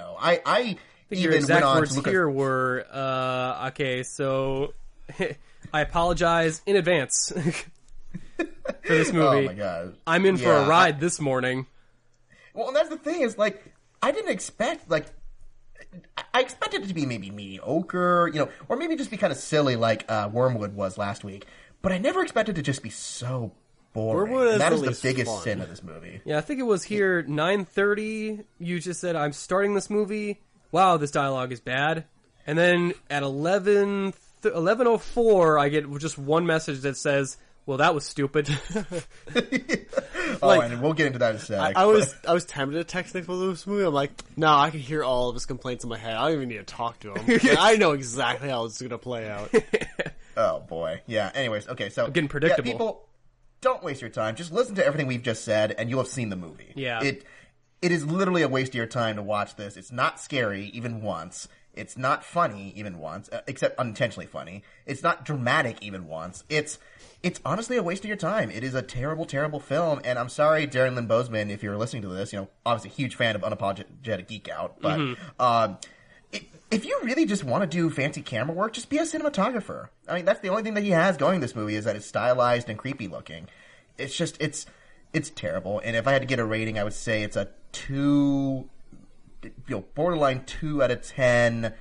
your exact words here were, okay, so I apologize in advance for this movie. Oh my god. I'm in for a ride this morning. Well, and that's the thing is, like, I didn't expect, like, I expected it to be maybe mediocre, or maybe just be kind of silly like Wormwood was last week. But I never expected it to just be so boring. That is the biggest sin of this movie. Yeah, I think it was here 9:30. You just said, I'm starting this movie. Wow, this dialogue is bad. And then at 11:04, I get just one message that says, well, that was stupid. And we'll get into that in a sec. I was tempted to text Nick for this movie. I'm like, no, I can hear all of his complaints in my head. I don't even need to talk to him. Like, I know exactly how it's going to play out. Oh, boy. Yeah, anyways, okay, so... I'm getting predictable. Yeah, people, don't waste your time. Just listen to everything we've just said, and you'll have seen the movie. Yeah. It is literally a waste of your time to watch this. It's not scary, even once. It's not funny, even once, except unintentionally funny. It's not dramatic, even once. It's honestly a waste of your time. It is a terrible, terrible film, and I'm sorry, Darren Lynn Bozeman, if you're listening to this, obviously a huge fan of Unapologetic Geek Out, but if you really just want to do fancy camera work, just be a cinematographer. I mean, that's the only thing that he has going in this movie, is that it's stylized and creepy looking. It's just, it's terrible, and if I had to get a rating, I would say it's a borderline 2 out of 10.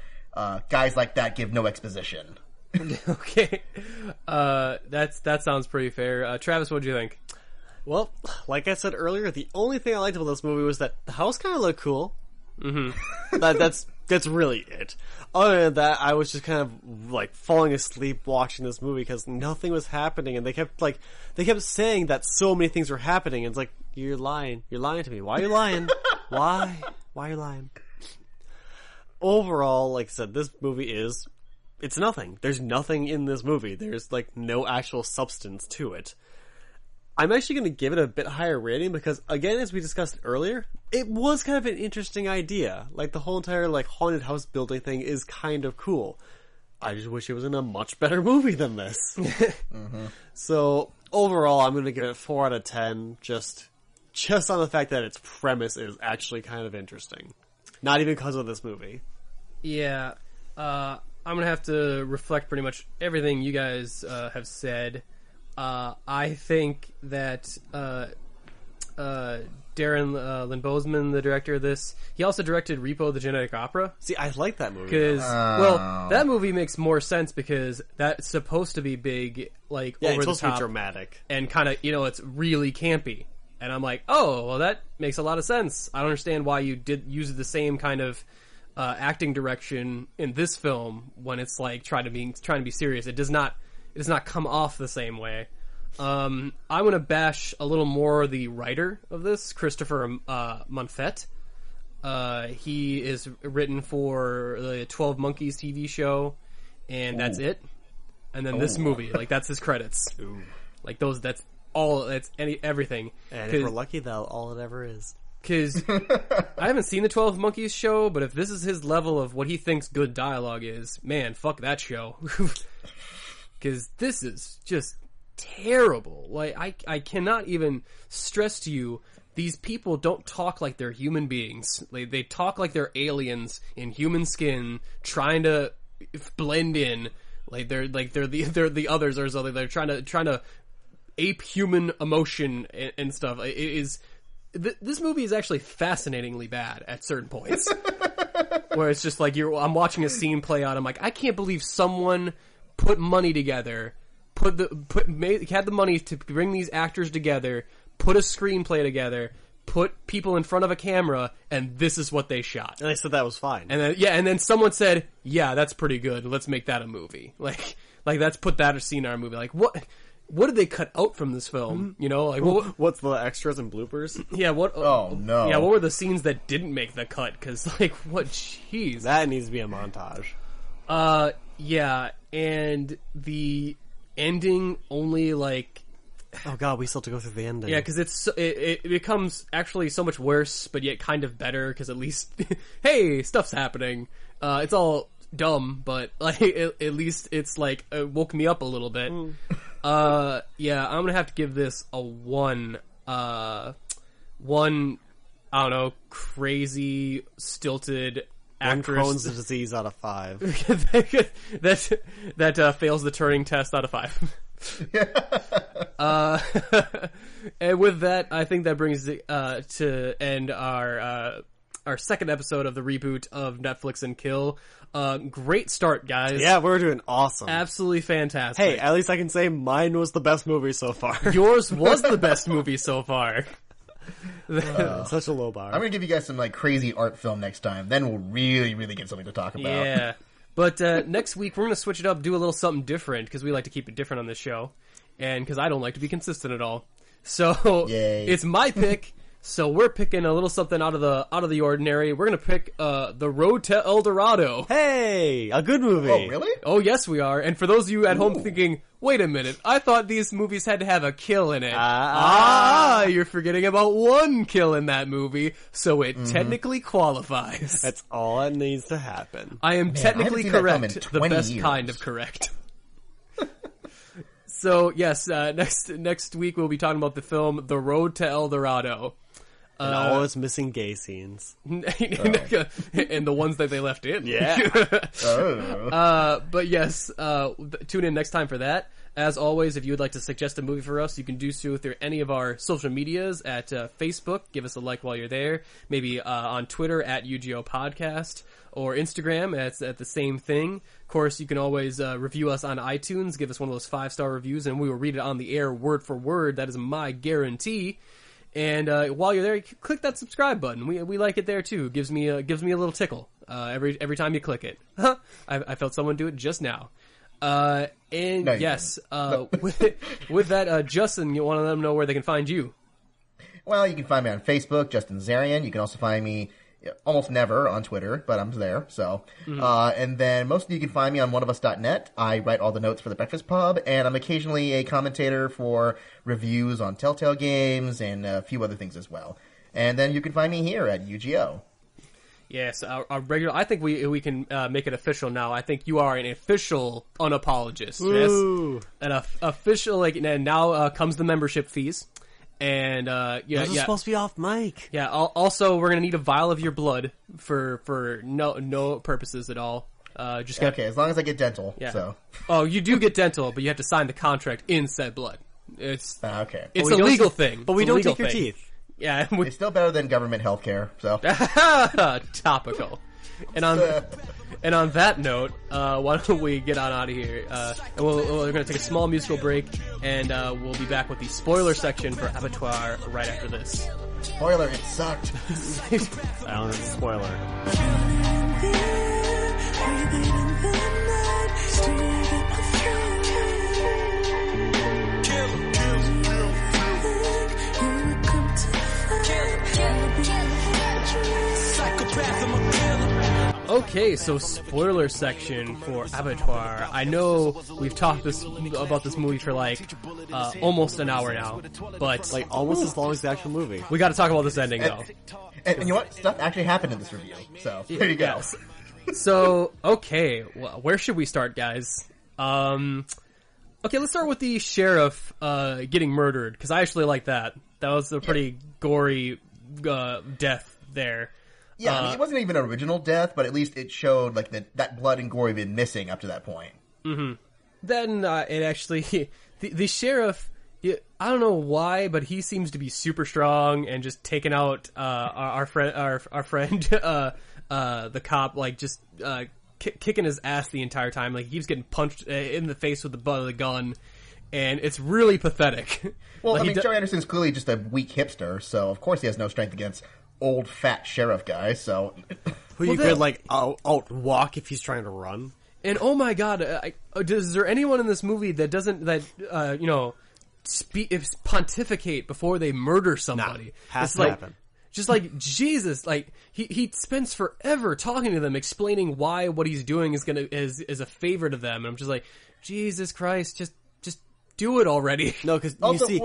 Guys like that give no exposition. Okay. That sounds pretty fair. Travis, what'd you think? Well, like I said earlier, the only thing I liked about this movie was that the house kind of looked cool. Mm-hmm. That's really it. Other than that, I was just kind of like falling asleep watching this movie because nothing was happening, and they kept saying that so many things were happening. And it's like, you're lying to me. Why are you lying? Why are you lying? Overall, like I said, this movie it's nothing. There's nothing in this movie. There's like no actual substance to it. I'm actually going to give it a bit higher rating because, again, as we discussed earlier, it was kind of an interesting idea. Like, the whole entire, like, haunted house building thing is kind of cool. I just wish it was in a much better movie than this. Mm-hmm. So, overall, I'm going to give it 4 out of 10, just on the fact that its premise is actually kind of interesting. Not even because of this movie. Yeah, I'm going to have to reflect pretty much everything you guys have said. I think that Darren Lynn Bousman, the director of this, he also directed Repo the Genetic Opera. See, I like that movie. Because, well, that movie makes more sense because that's supposed to be big, like, over the top. It's supposed to be dramatic. And kind of, it's really campy. And I'm like, oh, well, that makes a lot of sense. I don't understand why you did use the same kind of acting direction in this film when it's, like, trying to be serious. It does not come off the same way. I'm going to bash a little more the writer of this, Christopher Monfette. He is written for the 12 Monkeys TV show, and that's it. And then this movie, like, that's his credits. Ooh. Like, that's all, that's everything. And if we're lucky, that's all it ever is. Because I haven't seen the 12 Monkeys show, but if this is his level of what he thinks good dialogue is, man, fuck that show. Because this is just terrible. Like, I cannot even stress to you, these people don't talk like they're human beings. They talk like they're aliens in human skin, trying to blend in. They're the others or something. They're trying to ape human emotion and stuff. It is. This movie is actually fascinatingly bad at certain points, where it's just like I'm watching a scene play out. I'm like, I can't believe someone put money together, had the money to bring these actors together, put a screenplay together, put people in front of a camera, and this is what they shot. And they said that was fine. And then someone said, yeah, that's pretty good. Let's make that a movie. Like let's put that scene in our movie. Like, what did they cut out from this film? Like what's the extras and bloopers? Yeah, what? Oh no! Yeah, what were the scenes that didn't make the cut? Because what? Jeez, that needs to be a montage. Yeah, and the ending only oh god, we still have to go through the ending. Yeah, because it becomes actually so much worse, but yet kind of better because at least hey, stuff's happening. It's all dumb, but at least it's it woke me up a little bit. Yeah, I'm gonna have to give this a 1. I don't know, crazy, stilted actress. Crohn's disease out of 5. that fails the Turing test out of 5. And with that, I think that brings to end our second episode of the reboot of Netflix and Kill. Great start, guys. Yeah, we're doing awesome. Absolutely fantastic. Hey, at least I can say mine was the best movie so far. Yours was the best movie so far. Such a low bar. I'm going to give you guys some crazy art film next time. Then we'll really, really get something to talk about. Yeah. But next week, we're going to switch it up, do a little something different, because we like to keep it different on this show. And because I don't like to be consistent at all. So, Yay. It's my pick. So we're picking a little something out of the ordinary. We're going to pick The Road to El Dorado. Hey, a good movie. Oh, really? Oh, yes, we are. And for those of you at home thinking, wait a minute, I thought these movies had to have a kill in it. You're forgetting about one kill in that movie, so it technically qualifies. That's all that needs to happen. I am technically correct. The best kind of correct. So, yes, next week we'll be talking about the film The Road to El Dorado. And all its missing gay scenes. And the ones that they left in. Yeah. But yes, tune in next time for that. As always, if you would like to suggest a movie for us, you can do so through any of our social medias at Facebook. Give us a like while you're there. Maybe on Twitter at UGO Podcast. Or Instagram at the same thing. Of course, you can always review us on iTunes. Give us one of those 5-star reviews, and we will read it on the air word for word. That is my guarantee. And while you're there, you can click that subscribe button. We like it there too. Gives me a little tickle every time you click it. I felt someone do it just now. No, yes, with that, Justin, you want to let them know where they can find you? Well, you can find me on Facebook, Justin Zarian. You can also find me almost never on Twitter, but I'm there. So, and then mostly you can find me on oneofus.net. I write all the notes for the Breakfast Pub, and I'm occasionally a commentator for reviews on Telltale games and a few other things as well. And then you can find me here at UGO. Yes, our regular. I think we can make it official now. I think you are an official unapologist. Ooh. Yes, an official. And now comes the membership fees. And Those are supposed to be off mic. Yeah. Also, we're gonna need a vial of your blood for no purposes at all. Okay, as long as I get dental. Yeah. So. Oh, you do get dental, but you have to sign the contract in said blood. It's okay. It's a legal thing, but we don't take your teeth. Yeah, it's still better than government health care. So topical. And on that note, why don't we get on out of here? And we're going to take a small musical break, and we'll be back with the spoiler section for Abattoir right after this. Spoiler, it sucked. Alan, spoiler. Okay, so spoiler section for Abattoir. I know we've talked about this movie for almost an hour now, but almost as long as the actual movie. We got to talk about this ending though. And you know what? Stuff actually happened in this review. So there you go. So okay, well, where should we start, guys? Okay, let's start with the sheriff getting murdered, because I actually like that. That was a pretty gory death there. Yeah, I mean, it wasn't even an original death, but at least it showed that blood and gore had been missing up to that point. Mm-hmm. Then it actually the sheriff. I don't know why, but he seems to be super strong and just taking out our friend, the cop, just kicking his ass the entire time. He keeps getting punched in the face with the butt of the gun, and it's really pathetic. Well, Joe Anderson's clearly just a weak hipster, so of course he has no strength against old fat sheriff guy. So who you could outwalk if he's trying to run. And oh my god, is there anyone in this movie that doesn't pontificate before they murder somebody? Nah, has to happen. Just Jesus, he spends forever talking to them, explaining why what he's doing is a favor to them, and I'm just like, Jesus Christ, just do it already. No, because you see.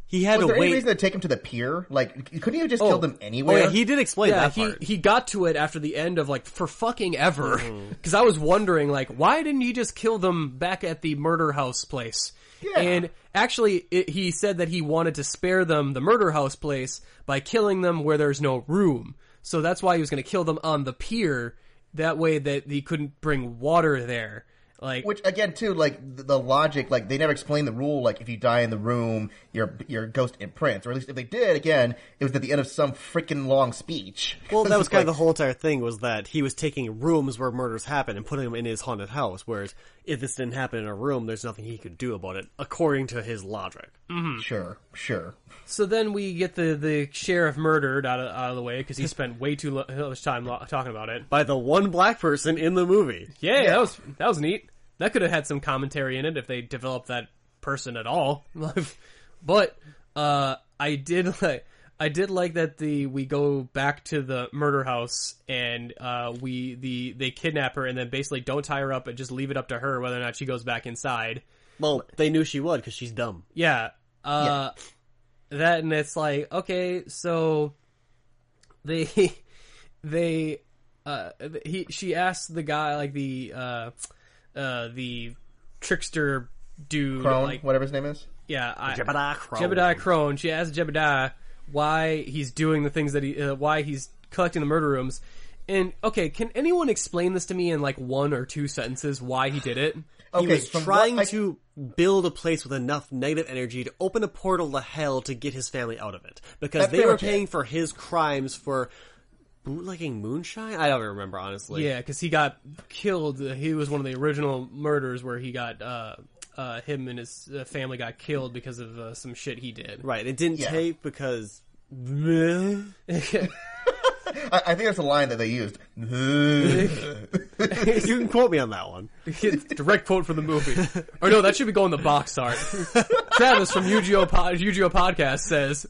He had to wait. Was there any reason to take him to the pier? Couldn't he have just killed him anywhere? Oh, yeah, he did explain that part. He got to it after the end of, for fucking ever. Because I was wondering, why didn't he just kill them back at the murder house place? Yeah. And actually, he said that he wanted to spare them the murder house place by killing them where there's no room. So that's why he was going to kill them on the pier. That way that he couldn't bring water there. Which again too, the logic, they never explained the rule. If you die in the room, your ghost imprints, or at least if they did, again, it was at the end of some freaking long speech. Well, that was kind of the whole entire thing, was that he was taking rooms where murders happen and putting them in his haunted house. Whereas if this didn't happen in a room, there's nothing he could do about it, according to his logic. Mm-hmm. Sure. So then we get the sheriff murdered out of the way because he spent way too much time talking about it by the one black person in the movie. Yeah. That was neat. That could have had some commentary in it if they developed that person at all. But I did like that we go back to the murder house and they kidnap her and then basically don't tie her up and just leave it up to her whether or not she goes back inside. Well, they knew she would because she's dumb. Yeah. That, and it's okay, so she asked the guy, the trickster dude, Crone, whatever his name is. Yeah, Jebediah Crone. Jebediah Crone. She asked Jebediah why he's doing the things that why he's collecting the murder rooms. And, okay, can anyone explain this to me in, like, 1 or 2 sentences why he did it? He was trying to build a place with enough negative energy to open a portal to hell to get his family out of it. Because they were paying for his crimes for bootlegging moonshine? I don't remember, honestly. Yeah, because he got killed. He was one of the original murders where he got, him and his family got killed because of some shit he did. Right, it didn't take because... I think that's a line that they used. You can quote me on that one. Direct quote from the movie. Or no, that should be going the box art. Travis from Yu-Gi-Oh! Podcast says...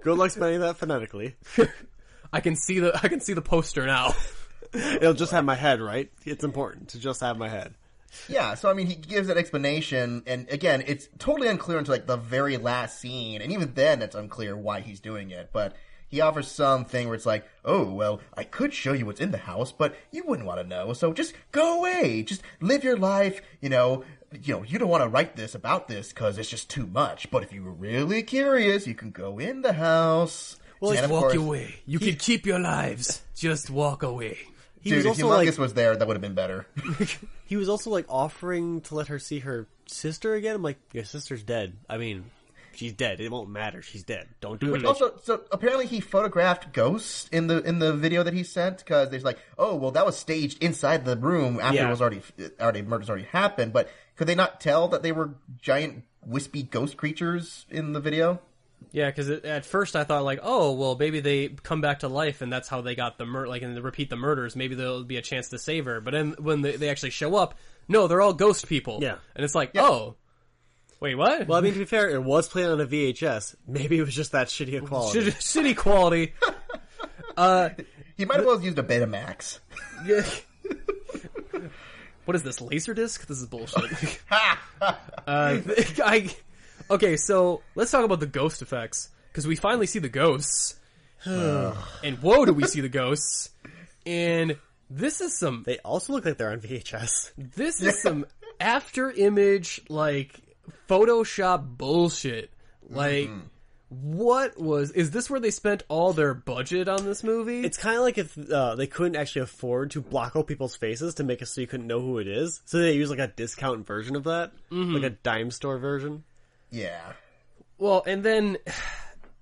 Good luck spelling that phonetically. I can see the poster now. It'll just have my head, right? It's important to just have my head. Yeah, so I mean, he gives that explanation, and again, it's totally unclear until like the very last scene, and even then it's unclear why he's doing it, but he offers something where it's like, oh, well, I could show you what's in the house, but you wouldn't want to know, so just go away, just live your life, you don't want to write this about this because it's just too much, but if you were really curious, you can go in the house. Well, just walk away. You can keep your lives. Just walk away. Dude, if Humongous was there, that would have been better. He was also, like, offering to let her see her sister again. I'm like, your sister's dead. I mean, she's dead. It won't matter. She's dead. Don't do it. Also, so apparently he photographed ghosts in the video that he sent, because there's like, oh, well, that was staged inside the room after it was already murders already happened, but could they not tell that they were giant, wispy ghost creatures in the video? Yeah, because at first I thought, like, oh, well, maybe they come back to life and that's how they got the and they repeat the murders. Maybe there'll be a chance to save her. But then when they actually show up, no, they're all ghost people. Yeah. And it's like, oh, wait, what? Well, I mean, to be fair, it was played on a VHS. Maybe it was just that shitty quality. Shitty quality. He might as well have used a Betamax. Yeah. What is this, Laserdisc? This is bullshit. Okay, so let's talk about the ghost effects, because we finally see the ghosts. And whoa, do we see the ghosts. And this is some... They also look like they're on VHS. This is some after-image, like, Photoshop bullshit. Like, is this where they spent all their budget on this movie? It's kind of like if they couldn't actually afford to block out people's faces to make it so you couldn't know who it is. So they use, like, a discount version of that. Like a dime store version. Yeah. Well, and then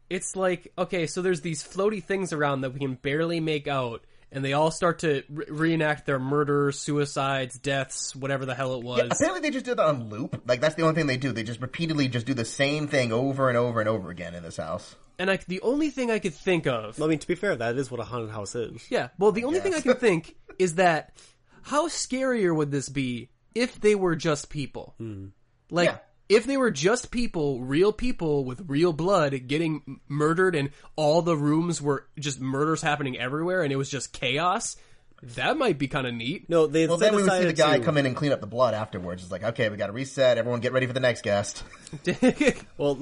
it's like, okay, so there's these floaty things around that we can barely make out, and they all start to reenact their murders, suicides, deaths, whatever the hell it was. Yeah, apparently they just did that on loop. Like, that's the only thing they do. They just repeatedly just do the same thing over and over and over again in this house. And the only thing I could think of... I mean, to be fair, that is what a haunted house is. Yeah, well, the only thing I can think is that how scarier would this be if they were just people? Like... Yeah. If they were just people with real blood getting murdered and all the rooms were just murders happening everywhere and it was just chaos, that might be kind of neat. No, then we would see the guy come in and clean up the blood afterwards. It's like, okay, we got to reset. Everyone get ready for the next guest. Well,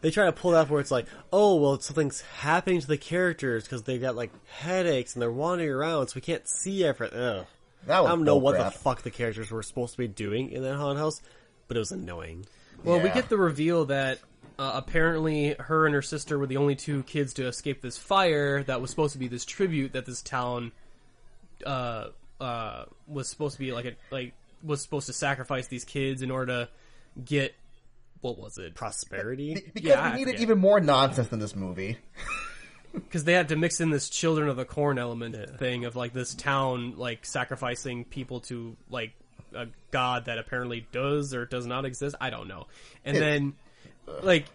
they try to pull that where it's like, oh, well, something's happening to the characters because they got, like, headaches and they're wandering around so we can't see everything. Ugh. I don't know what the fuck the characters were supposed to be doing in that haunted house, but it was annoying. Well, we get the reveal that apparently her and her sister were the only 2 kids to escape this fire that was supposed to be this tribute that this town was supposed to be was supposed to sacrifice these kids in order to get, what was it? Prosperity? Because we needed even more nonsense than this movie. Because they had to mix in this Children of the Corn element thing of, like, this town, like, sacrificing people to, like, a god that apparently does or does not exist. I don't know. And then, like,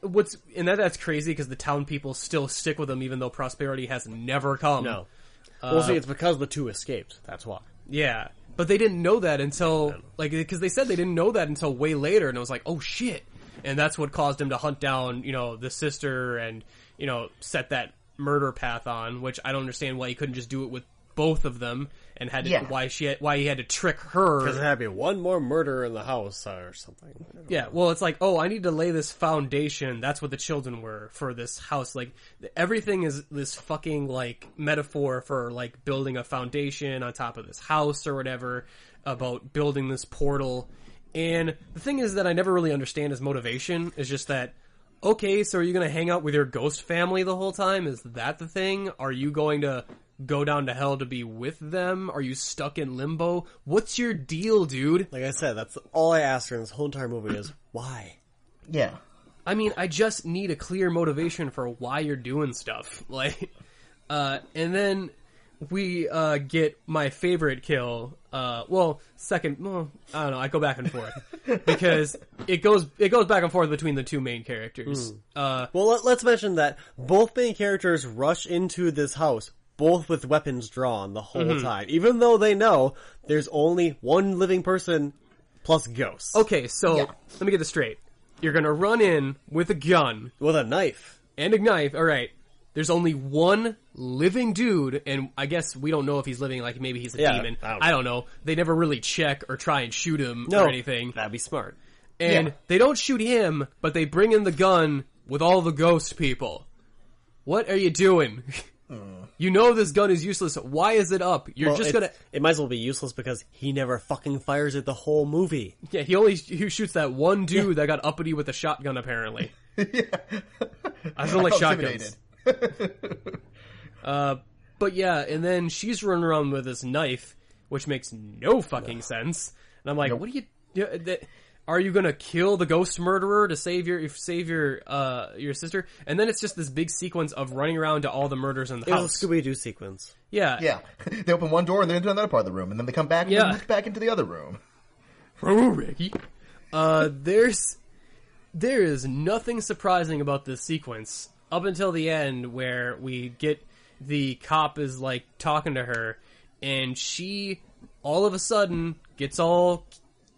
that's crazy because the town people still stick with them even though prosperity has never come. No. Well, see, it's because the 2 escaped. That's why. Yeah. But they didn't know that until, like, because they said they didn't know that until way later, and it was like, oh shit. And that's what caused him to hunt down, the sister and, set that murder path on, which I don't understand why he couldn't just do it with both of them, and had to, why he had to trick her. Because there had to be one more murder in the house or something. Yeah, well, it's like, oh, I need to lay this foundation. That's what the children were for this house. Like, everything is this fucking, like, metaphor for, like, building a foundation on top of this house or whatever, about building this portal. And the thing is that I never really understand his motivation. Is just that, okay, so are you going to hang out with your ghost family the whole time? Is that the thing? Are you going to go down to hell to be with them? Are you stuck in limbo? What's your deal, dude? Like I said, that's all I asked her in this whole entire movie is, why? Yeah. I mean, I just need a clear motivation for why you're doing stuff. Like, and then we get my favorite kill. Second. Well, I don't know. I go back and forth because it goes back and forth between the two main characters. Let's mention that both main characters rush into this house, both with weapons drawn the whole time, even though they know there's only one living person plus ghosts. Okay, so let me get this straight. You're gonna run in with a gun. With a knife. And a knife, alright. There's only one living dude, and I guess we don't know if he's living, like maybe he's a demon. I don't know. They never really check or try and shoot him or anything. That'd be smart. And they don't shoot him, but they bring in the gun with all the ghost people. What are you doing? You know this gun is useless. Why is it up? It might as well be useless because he never fucking fires it the whole movie. Yeah, he shoots that one dude that got uppity with a shotgun, apparently. I don't like shotguns. But yeah, and then she's running around with this knife, which makes no fucking sense. And I'm like, what are you... Are you gonna kill the ghost murderer to save your sister? And then it's just this big sequence of running around to all the murders in the house. It was a Scooby-Doo sequence. Yeah. Yeah. They open one door and then into another part of the room, and then they come back and then move back into the other room. Ricky. There is nothing surprising about this sequence up until the end where we get the cop is like talking to her, and she all of a sudden gets all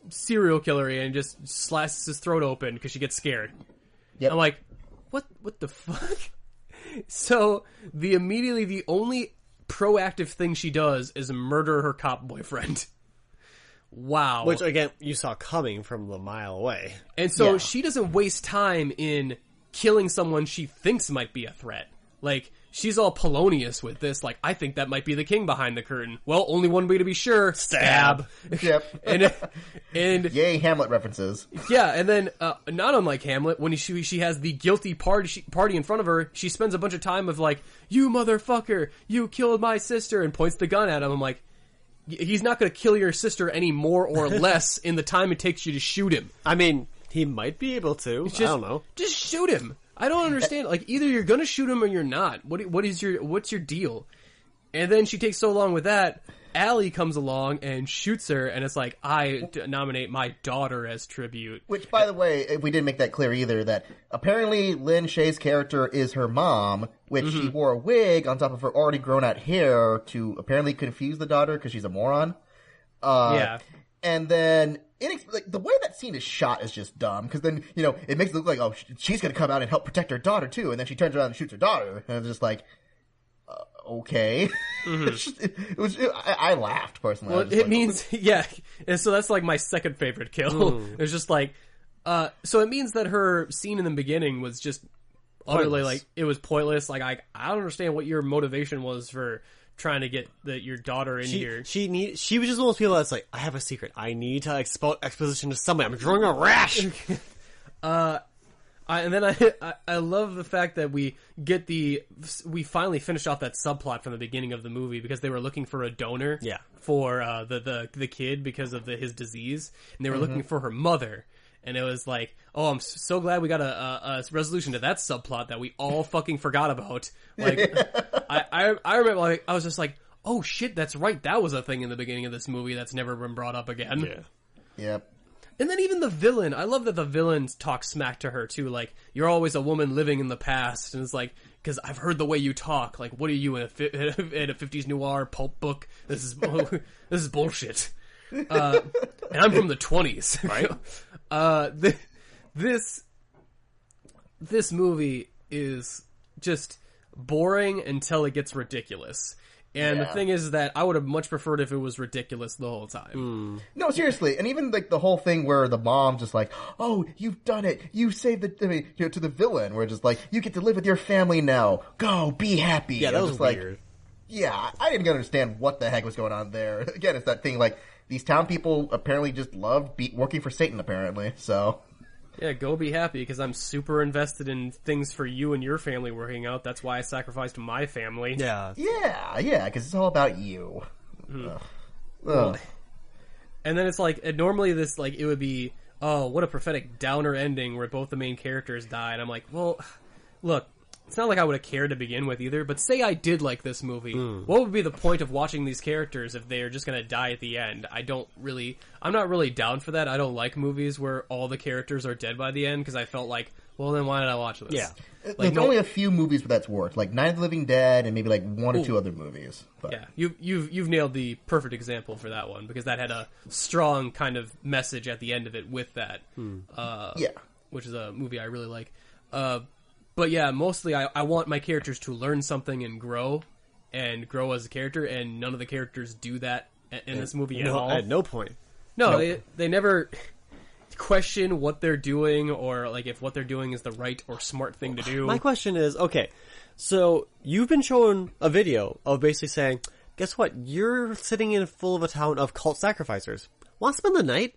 serial killery and just slashes his throat open because she gets scared. Yep. I'm like, what the fuck? So the only proactive thing she does is murder her cop boyfriend. Wow. Which again you saw coming from a mile away. And so she doesn't waste time in killing someone she thinks might be a threat. Like, she's all Polonius with this, like, I think that might be the king behind the curtain. Well, only one way to be sure. Stab. Yep. and yay, Hamlet references. Yeah, and then, not unlike Hamlet, when she has the guilty party in front of her, she spends a bunch of time of like, you motherfucker, you killed my sister, and points the gun at him. I'm like, he's not gonna kill your sister any more or less in the time it takes you to shoot him. I mean, he might be able to. I don't know. Just shoot him. I don't understand. Like, either you're gonna shoot him or you're not. What's your deal? And then she takes so long with that. Allie comes along and shoots her, and it's like, I nominate my daughter as tribute. Which, by the way, we didn't make that clear either, that apparently Lynn Shay's character is her mom, which she wore a wig on top of her already grown out hair to apparently confuse the daughter because she's a moron. Yeah. And then, like, the way that scene is shot is just dumb, because then, it makes it look like, oh, she's gonna come out and help protect her daughter, too, and then she turns around and shoots her daughter, and it's just like, okay. I laughed, personally. Well, it means, yeah, and so that's, like, my second favorite kill. It's just like, so it means that her scene in the beginning was just utterly, like, it was pointless. Like, I don't understand what your motivation was for trying to get your daughter in here. She was just one of those people that's like, I have a secret. I need to exposition to somebody. I'm drawing a rash. And then I love the fact that we finally finished off that subplot from the beginning of the movie because they were looking for a donor for the kid because of his disease, and they were looking for her mother. And it was like, oh, I'm so glad we got a resolution to that subplot that we all fucking forgot about. Like, I remember, like, I was just like, oh shit, that's right, that was a thing in the beginning of this movie that's never been brought up again. Yeah. Yep. And then even the villain, I love that the villains talk smack to her too, like, you're always a woman living in the past, and it's like, because I've heard the way you talk, like, what are you, in a 50s noir pulp book? This is bullshit. And I'm from the 20s, right? This movie is just boring until it gets ridiculous. And the thing is that I would have much preferred if it was ridiculous the whole time. No, seriously. And even like the whole thing where the mom's just like, oh, you've done it. You saved to the villain. Where it's just like, you get to live with your family now. Go, be happy. Yeah, that was like, weird. Yeah, I didn't understand what the heck was going on there. Again, it's that thing, like, these town people apparently just love working for Satan, apparently, so... Yeah, go be happy, because I'm super invested in things for you and your family working out. That's why I sacrificed my family. Yeah. Yeah, because it's all about you. Well, and then it's like, normally this, like, it would be, oh, what a prophetic downer ending where both the main characters die. And I'm like, well, look, it's not like I would have cared to begin with either, but say I did like this movie, what would be the point of watching these characters if they are just going to die at the end? I'm not really down for that. I don't like movies where all the characters are dead by the end, because I felt like, well, then why did I watch this? Yeah. There's only a few movies where that's worked, like Night of the Living Dead and maybe like one or two other movies. But. Yeah, you've nailed the perfect example for that one, because that had a strong kind of message at the end of it with that. Which is a movie I really like. But yeah, mostly I want my characters to learn something and grow as a character, and none of the characters do that in this movie at all. At no point. No, they never question what they're doing, or like if what they're doing is the right or smart thing to do. My question is, okay, so you've been shown a video of basically saying, guess what? You're sitting in full of a town of cult sacrificers. Want to spend the night?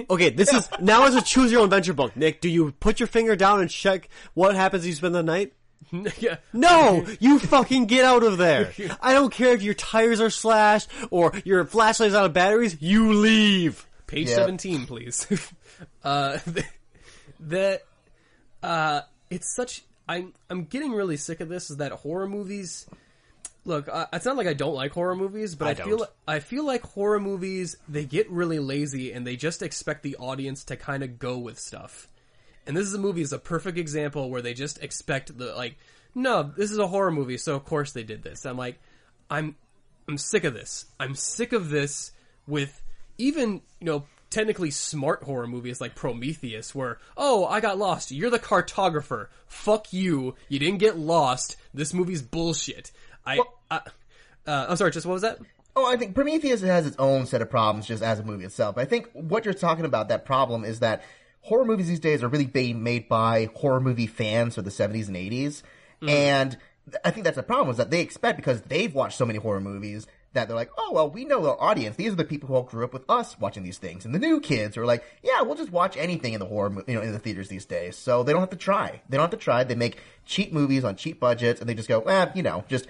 Okay, this is now as a choose your own adventure book. Nick, do you put your finger down and check what happens if you spend the night? Yeah. No, you fucking get out of there. I don't care if your tires are slashed or your flashlight's out of batteries. You leave. Page 17, please. It's such. I'm getting really sick of this. Is that horror movies? Look, it's not like I don't like horror movies, but I feel like horror movies, they get really lazy and they just expect the audience to kind of go with stuff. And this is a perfect example where they just expect no, this is a horror movie, so of course they did this. I'm like, I'm sick of this. I'm sick of this with even, technically smart horror movies like Prometheus, where, oh, I got lost. You're the cartographer. Fuck you. You didn't get lost. This movie's bullshit. I'm sorry, just what was that? Oh, I think Prometheus has its own set of problems just as a movie itself. I think what you're talking about, that problem, is that horror movies these days are really being made by horror movie fans of the 70s and 80s. And I think that's the problem, is that they expect, because they've watched so many horror movies, that they're like, oh, well, we know our audience. These are the people who all grew up with us watching these things. And the new kids are like, yeah, we'll just watch anything in the horror, in the theaters these days. So they don't have to try. They make cheap movies on cheap budgets, and they just go, just...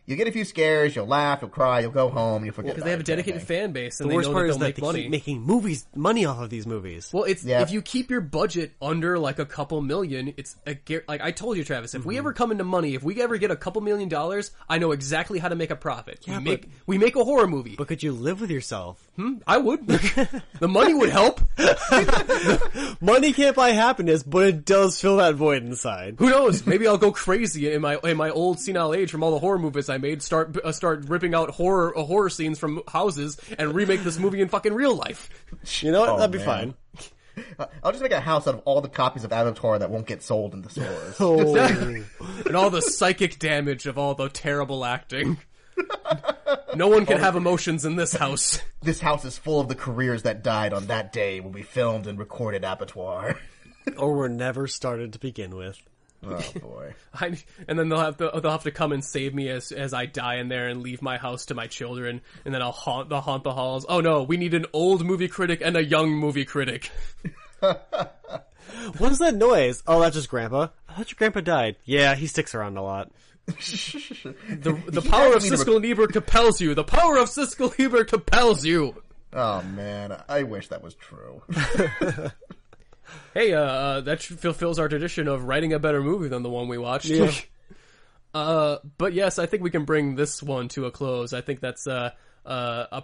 You get a few scares, you'll laugh, you'll cry, you'll go home, you'll forget. Because they have a dedicated fan base, and the worst part is that they keep making money off of these movies. Well, if you keep your budget under like a couple million, it's like I told you, Travis. If we ever come into money, if we ever get a couple $1 million, I know exactly how to make a profit. Yeah, we make a horror movie. But could you live with yourself? I would. The money would help. Money can't buy happiness, but it does fill that void inside. Who knows? Maybe I'll go crazy in my old senile age from all the horror movies I made. Start ripping out horror scenes from houses and remake this movie in fucking real life. You know what? That'd be fine. I'll just make a house out of all the copies of Abattoir that won't get sold in the stores. And all the psychic damage of all the terrible acting. No one can have emotions in this house. This house is full of the careers that died on that day when we filmed and recorded Abattoir. Or were never started to begin with. Oh boy! And then they'll have to come and save me as I die in there and leave my house to my children, and then I'll haunt the halls. Oh no, we need an old movie critic and a young movie critic. What is that noise? Oh, that's just Grandpa. I thought your grandpa died. Yeah, he sticks around a lot. The power of Siskel and Ebert compels you. The power of Siskel and Ebert compels you. Oh man, I wish that was true. Hey, that fulfills our tradition of writing a better movie than the one we watched. Yeah. But yes, I think we can bring this one to a close. I think that's a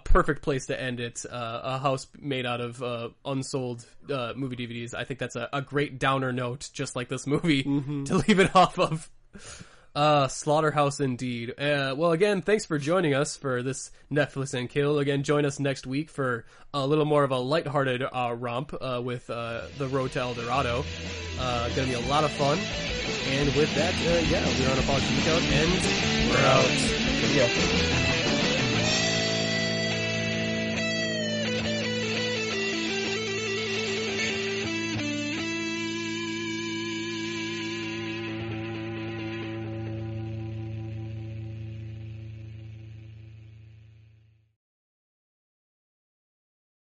perfect place to end it. A house made out of unsold movie DVDs. I think that's a great downer note, just like this movie, to leave it off of. Slaughterhouse indeed. Well, again, thanks for joining us for this Netflix and Kill. Again, join us next week for a little more of a lighthearted romp with The Road to El Dorado. Gonna be a lot of fun. And with that, we're on a podcast and we're out. Yeah.